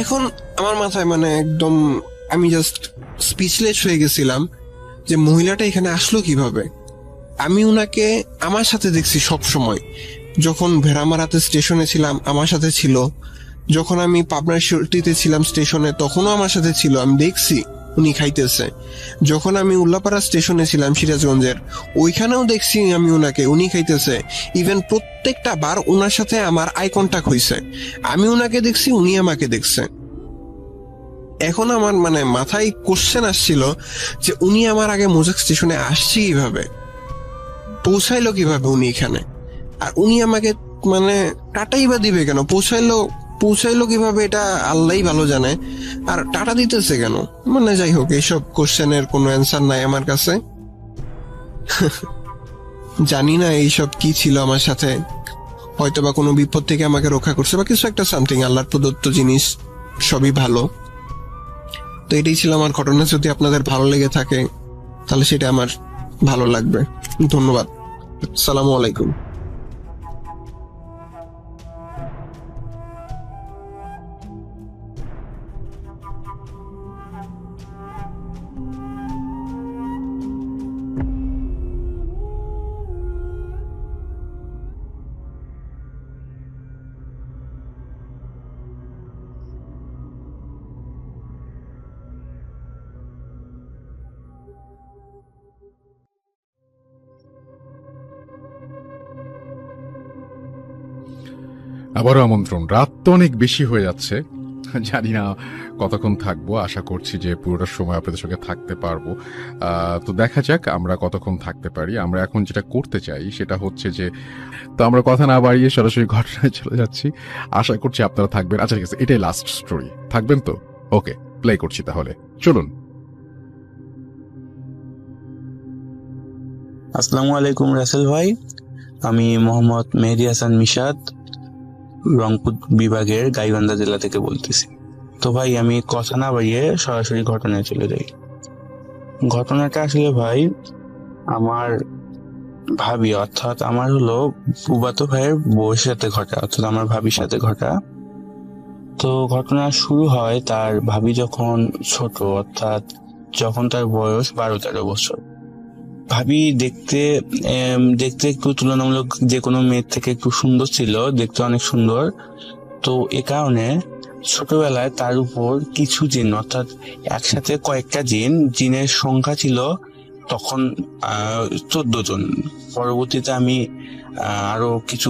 এখন আমার মাথায় মানে একদম আমি জাস্ট স্পিচলেস হয়ে গেছিলাম যে মহিলাটা এখানে আসলো কিভাবে। আমি উনাকে আমার সাথে দেখছি সব সময়, যখন ভেড়ামারাতে স্টেশনে ছিলাম আমার সাথে ছিল, যখন আমি পাবনার শিরটিতে ছিলাম স্টেশনে তখনও আমার সাথে ছিল, আমি দেখছি উনি খাইতেছে। যখন আমি উল্লাপাড়া স্টেশনে ছিলাম সিরাজগঞ্জের, ওইখানেও দেখছি আমি উনাকে, উনি খাইতেছে। ইভেন প্রত্যেকটা বার উনার সাথে আমার আই কন্টাক্ট হয়েছে, আমি উনাকে দেখছি, উনি আমাকে দেখছে। এখন আমার মানে মাথায় কোশ্চেন আসছিল যে উনি আমার আগে মৌচাক স্টেশনে আসছে কিভাবে, পৌঁছাইলো কিভাবে উনি এখানে, আর উনি আমাকে মানে টাটাই বা দিবে কেন, পৌঁছাইলো কিভাবে এটা আল্লাহই ভালো জানে, আর টাটা দিতেছে কেন। মানে যাই হোক, এইসব কোশ্চেনের কোনো অ্যান্সার নাই আমার কাছে। জানি না এইসব কি ছিল আমার সাথে, হয়তো বা কোনো বিপদ থেকে আমাকে রক্ষা করছে বা কিছু একটা সামথিং, আল্লাহর প্রদত্ত জিনিস, সবই ভালো। তো এটাই ছিল আমার ঘটনা। যদি আপনাদের ভালো লেগে থাকে তাহলে সেটা আমার ভালো লাগবে। ধন্যবাদ। আসসালামু আলাইকুম। আবারও আমন্ত্রণ। রাত তো অনেক বেশি হয়ে যাচ্ছে, জানি না কতক্ষণ থাকবো। আশা করছি যে পুরোটা সময় আপনাদের সঙ্গে থাকতে পারবো। তো দেখা যাক আমরা কতক্ষণ থাকতে পারি। আমরা এখন যেটা করতে চাই সেটা হচ্ছে যে, তো আমরা কথা না বাড়িয়ে সরাসরি ঘটনায় চলে যাচ্ছি। আশা করছি আপনারা থাকবেন। আচ্ছা ঠিক আছে, এটাই লাস্ট স্টোরি, থাকবেন তো? ওকে, প্লে করছি তাহলে, চলুন। আসসালামু আলাইকুম রাসেল ভাই, আমি মোহাম্মদ মেহেদি হাসান মিশাদ, রংপুর বিভাগের গাইবান্ধা জেলা থেকে বলতেছি। তো ভাই আমি কথা না বাড়িয়ে সরাসরি ঘটনায় চলে যাই। ঘটনাটা আসলে ভাই আমার ভাবি, অর্থাৎ আমার হলো ফুফাতো ভাইয়ের বউয়ের সাথে ঘটা, অর্থাৎ আমার ভাবির সাথে ঘটা। তো ঘটনা শুরু হয় তার ভাবি যখন ছোট, অর্থাৎ যখন তার বয়স 12-13 বছর। ভাবি দেখতে একটু তুলনামূলক যে কোনো মেয়ের থেকে একটু সুন্দর ছিল, দেখতে অনেক সুন্দর, তো এ কারণে ছোটবেলায় তার উপর কিছু জিন, অর্থাৎ একসাথে কয়েকটা জিনের সংখ্যা ছিল তখন 14 জন। পরবর্তীতে আমি আরো কিছু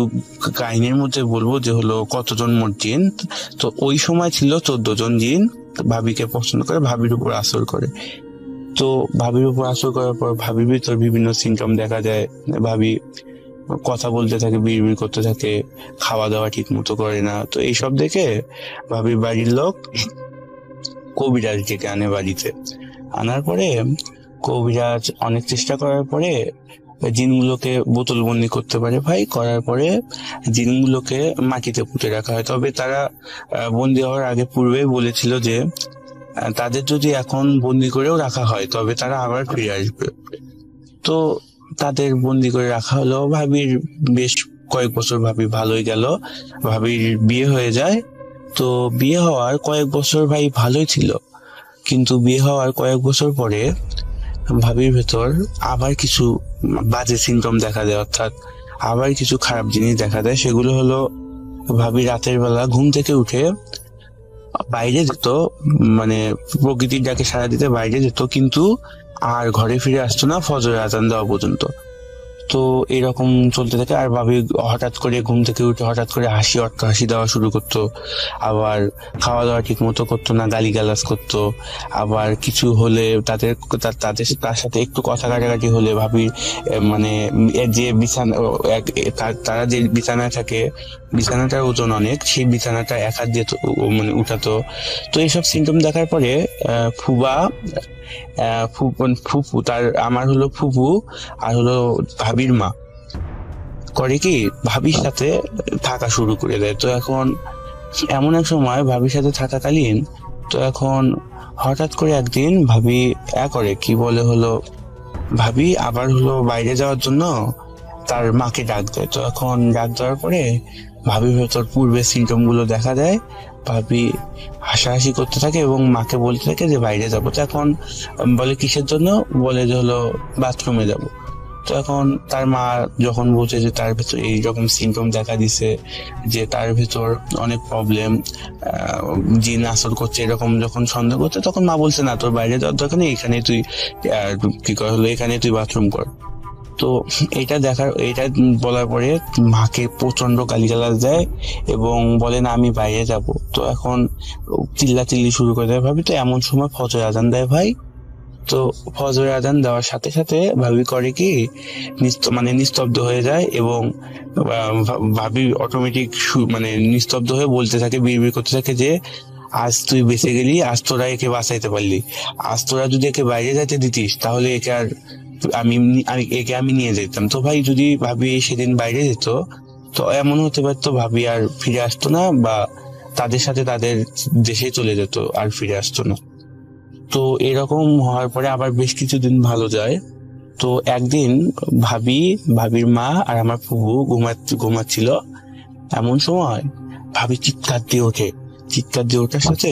কাহিনীর মধ্যে বলবো যে হলো কতজন মোট জিন। তো ওই সময় ছিল 14 জন জিন ভাবিকে পছন্দ করে, ভাবির উপর আসর করে। তো ভাবির উপর আসর করার পর ভাবির ভিতর বিভিন্ন সিমটম দেখা যায়। ভাবি কথা বলতে থাকে, বিড়বিড় করতে থাকে, খাওয়া দাওয়া ঠিক মতো করে না। তো এইসব দেখে ভাবির বাড়ির লোক কবিরাজ ডেকে আনে বাড়িতে। আনার পরে কবিরাজ অনেক চেষ্টা করার পরে জিনগুলোকে বোতলবন্দি করতে পারে ভাই। করার পরে জিনগুলোকে মাটিতে পুঁতে রাখা হয়। তবে তারা বন্দি হওয়ার আগে পূর্বেই বলেছিল যে তাদের যদি এখন বন্দি করেও রাখা হয় তবে তারা আবার ফিরে আসবে। তো তাদের বন্দি করে রাখা হলো। ভাবির বেশ কয়েক বছর ভাবি ভালোই গেল। ভাবির বিয়ে হয়ে যায়। তো বিয়ে হওয়ার কয়েক বছর ভাই ভালোই ছিল, কিন্তু বিয়ে হওয়ার কয়েক বছর পরে ভাবির ভেতর আবার কিছু বাজে সিমটম দেখা দেয়, অর্থাৎ আবার কিছু খারাপ জিনিস দেখা দেয়। সেগুলো হলো ভাবি রাতের বেলা ঘুম থেকে উঠে বাইরে যেত, মানে প্রকৃতির ডাকে সাড়া দিতে বাইরে যেত, কিন্তু আর ঘরে ফিরে আসতো না ফজরের আজান দেওয়া পর্যন্ত। তো এরকম চলতে থাকে। আর ভাবি হঠাৎ করে ঘুম থেকে উঠে হঠাৎ করে হাসি দেওয়া শুরু করতো। আবার খাওয়া দাওয়া ঠিক মতো করতো না, গালিগালাজ করতো। আবার কিছু হলে তার সাথে একটু কথা কাটাকাটি হলে ভাবি মানে যে বিছানা, তারা যে বিছানায় থাকে বিছানাটার ওজন অনেক, সেই বিছানাটা এক হাত দিয়ে মানে উঠাতো। তো এইসব সিমটম দেখার পরে ফুপু আমার হলো ফুপু আর হলো ভাবির মা করে কি ভাবির সাথে থাকা শুরু করে দেয়। তো এখন এমন এক সময় ভাবির সাথে থাকাকালীন তো এখন হঠাৎ করে একদিন ভাবি করে কি বলে হলো ভাবি আবার হলো বাইরে যাওয়ার জন্য তার মাকে ডাক দেয়। তো এখন ডাক দেওয়ার পরে ভাবির ভেতর পূর্বের সিমটম গুলো দেখা দেয়। ভাবি হাসাহাসি করতে থাকে এবং মাকে বলতে থাকে যে বাইরে যাবো। তো এখন বলে কিসের জন্য, বলে যে হলো বাথরুমে যাব। তো এখন তার মা যখন বলছে যে তার ভেতর এইরকম সিমটম দেখা দিছে, যে তার ভেতর অনেক প্রবলেম, জিন আসর করছে, এরকম যখন সন্দেহ করছে, তখন মা বলছে না তোর বাইরে যাওয়ার দরকার নেই, এখানে তুই কি কর হলো এখানে তুই বাথরুম কর। তো এটা বলার পরে মাকে প্রচন্ড গালিগালাজ দেয় এবং বলে না আমি বাইরে যাব। তো এখন চিল্লাচিল্লি শুরু করে দেয় ভাবি। তো এমন সময় ফজর আজান দেয় ভাই। তো ফজর আজান দেওয়ার সাথে সাথে ভাবি করে কি নিস্তব্ধ হয়ে যায় এবং ভাবি অটোমেটিক মানে নিস্তব্ধ হয়ে বলতে থাকে, বিড়বিড় করতে থাকে যে আজ তুই বেঁচে গেলি, আজ তোরা একে বাঁচাইতে পারলি, আজ তোরা যদি একে বাইরে যেতে দিতিস তাহলে একে আর আমি নিয়ে যেতাম। তো ভাই যদি ভাবি সেদিন বাইরে যেত তো এমন হতে পারতো ভাবি আর ফিরে আসতো না, বা তাদের সাথে তাদের দেশে চলে যেত, আর ফিরে আসতো না। তো এরকম হওয়ার পরে আবার বেশ কিছুদিন ভালো যায়। তো একদিন ভাবির মা আর আমার ফুফু ঘুমাচ্ছিল। এমন সময় ভাবি চিৎকার দিয়ে ওঠার সাথে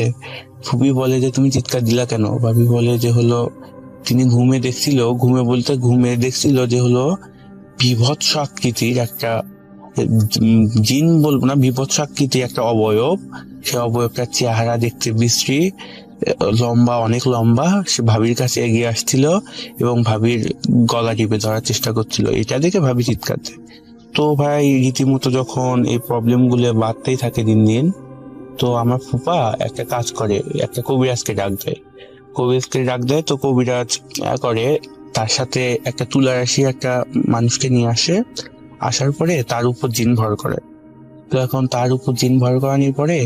ফুবি বলে যে তুমি চিৎকার দিলা কেন? ভাবি বলে যে হলো তিনি ঘুমে দেখছিল যে হলো বিভৎস আকৃতির একটা জিন, বলবো না, বিভৎস আকৃতির একটা অবয়ব। সে অবয়বটার চেহারা দেখতে বিশ্রী, অনেক লম্বা। সে ভাবির কাছে এগিয়ে আসছিল এবং ভাবির গলা টিপে ধরার চেষ্টা করছিল। এটা দেখে ভাবি চিৎকার দেয়। তো ভাই রীতিমতো যখন এই প্রবলেম গুলো বাড়তেই থাকে দিন দিন, তো আমার ফুপা একটা কাজ করে, একটা কবিরাজকে ডাক দেয়। তো কবিরাজ করে তার সাথে একটা তুলারাশি একটা মানুষকে নিয়ে আসার পরে তার উপর জিন ভর করে। তো এখন তার উপর জিন ভর করানোর পরে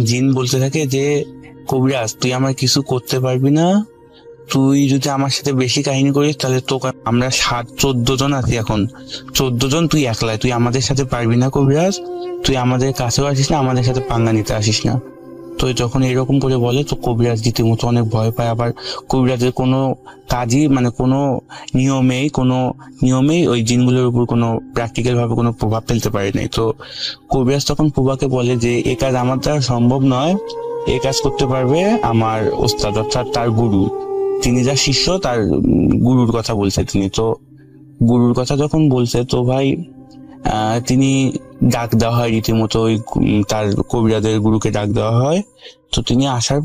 জিন বলতে থাকে যে কবিরাজ তুই আমার কিছু করতে পারবি না, তুই যদি আমার সাথে বেশি কাহিনী করিস তাহলে তোকে আমরা 14 জন আছি, এখন 14 জন তুই একলাই, তুই আমাদের সাথে পারবি না কবিরাজ, তুই আমাদের কাছেও আসিস না, আমাদের সাথে পাঙ্গা নিতে আসিস না। তো যখন এরকম করে বলে তো কবিরাজ রীতিমতো অনেক ভয় পায়। আবার কবিরাজের কোনো কাজই মানে কোনো নিয়মেই ওই জিনগুলোর উপর কোনো প্র্যাকটিক্যাল ভাবে কোনো প্রভাব ফেলতে পারে নাই। তো কবিরাজ তখন ফুবাকে বলে যে এ কাজ আমার দ্বারা সম্ভব নয়, এ কাজ করতে পারবে আমার ওস্তাদ, অর্থাৎ তার গুরু, তিনি যা শিষ্য তার গুরুর কথা বলছে তিনি। তো গুরুর কথা যখন বলছে তো ভাই তিনি ডাক দেওয়া হয় রীতিমতো, ওই তার কবিরাজের গুরুকে ডাক দেওয়া হয়। তো তিনি আসার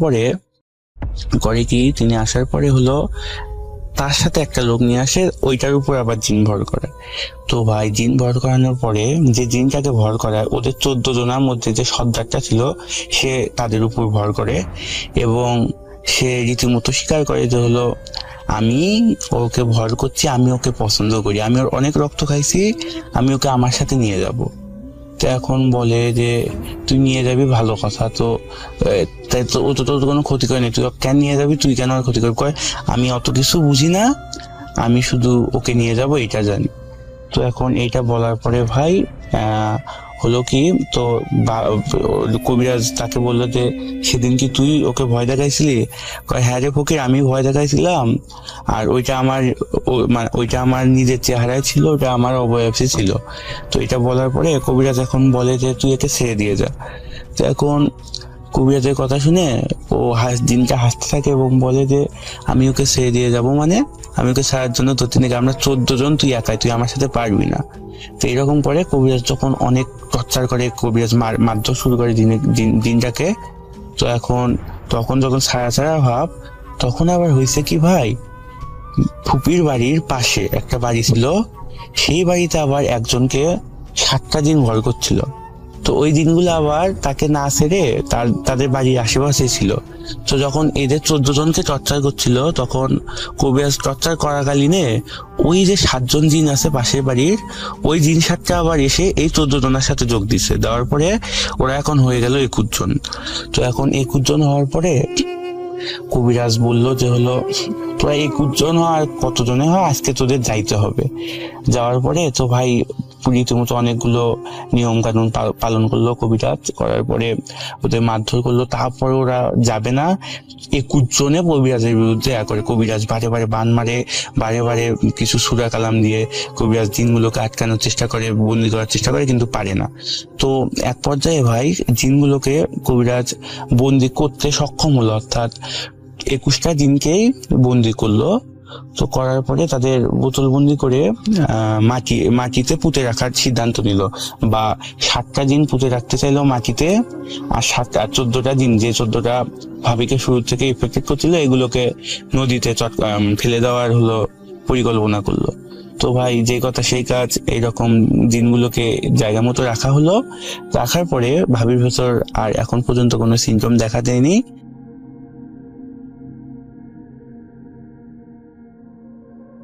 পরে হলো তার সাথে একটা লোক নিয়ে আসে, ওইটার উপর আবার জিন ভর করে। তো ভাই জিন ভর করানোর পরে যে জিনটাকে ভর করায়, ওদের 14 জনের মধ্যে যে সর্দারটা ছিল সে তাদের উপর ভর করে এবং সে রীতিমতো স্বীকার করে যে হলো আমি ওকে ভর করছি, আমি ওকে পছন্দ করি, আমি ওর অনেক রক্ত খাইছি, আমি ওকে আমার সাথে নিয়ে যাব। তো এখন বলে যে তুই নিয়ে যাবি, ভালো কথা, তো তাই তো ও তো তোর কোনো ক্ষতি করেনি, তুই কেন নিয়ে যাবি, তুই কেন ওর ক্ষতি কয় আমি অত কিছু বুঝি না, আমি শুধু ওকে নিয়ে যাব এটা জানি। তো এখন এইটা বলার পরে ভাই হলো কি, তো কবিরাজ তাকে বললো যে সেদিন কি তুই ওকে ভয় দেখাইছিলি? কয় হ্যাঁ রে ফকির, আমি ভয় দেখাইছিলাম, আর ওইটা আমার নিজের চেহারায় ছিল, ওটা আমার অবয়বসে ছিল। তো এটা বলার পরে কবিরাজ এখন বলে যে তুই একে ছেড়ে দিয়ে যা। তো এখন কবিরাজের কথা শুনে ও দিনটা হাসতে থাকে এবং বলে যে আমি ওকে ছেড়ে দিয়ে যাব, মানে আমি ওকে ছাড়ার জন্য তোর থেকে আমরা 14 জন, তুই একাই, তুই আমার সাথে পারবি না। তো এরকম করে কবিরাজ যখন অনেক টর্চার করে, কবিরাজ মারধর শুরু করে দিনটাকে। তো তখন যখন ছাড়া ভাব, তখন আবার হয়েছে কি ভাই, ফুপির বাড়ির পাশে একটা বাড়ি ছিল, সেই বাড়িতে আবার একজনকে 7টা দিন ভর করছিল। তো ওই দিনগুলো আবার তাকে না ছেড়ে তাদের বাড়ির আশেপাশে ছিল। তো যখন এদের 14 জনকে টর্চার করছিল, তখন কবিরাজ টর্চার করাকালীনে ওই যে 7 জন জিন আছে পাশের বাড়ির, ওই জিন 7টা আবার এসে এই 14 জনের সাথে যোগ দিচ্ছে। দেওয়ার পরে ওরা এখন হয়ে গেল 21 জন। তো এখন 21 জন হওয়ার পরে কবিরাজ বলল যে হলো তোরা 21 জন আর কতজনে হয়, আজকে তোদের যাইতে হবে। যাওয়ার পরে তো ভাই রীতিমতো অনেকগুলো নিয়ম কানুন পালন করলো কবিরাজ, করার পরে ওদের মারধর করলো। তারপরে ওরা যাবে না, 21 জনে কবিরাজের বিরুদ্ধে করে। কবিরাজ বারে বারে বান মারে, বারে বারে কিছু সূরা কালাম দিয়ে কবিরাজ জিনগুলোকে আটকানোর চেষ্টা করে, বন্দি করার চেষ্টা করে, কিন্তু পারে না। তো এক পর্যায়ে ভাই জিনগুলোকে কবিরাজ বন্দি করতে সক্ষম হলো, অর্থাৎ 21টা জিনকেই বন্দি করলো। তো করার পরে তাদের বোতলবন্দি করে মাটিতে পুঁতে রাখার সিদ্ধান্ত নিল, বা 7টা দিন পুঁতে রাখতে চাইলো মাটিতে, আর 14টা দিন, যে 14টা ভাবিকে শুরু থেকে ইফেক্টেড করছিল, এগুলোকে নদীতে ফেলে দেওয়ার হলো পরিকল্পনা করলো। তো ভাই যে কথা সেই কাজ, এইরকম দিনগুলোকে জায়গা মতো রাখা হলো। রাখার পরে ভাবির ভেতর আর এখন পর্যন্ত কোনো সিমটম দেখা দেয়নি।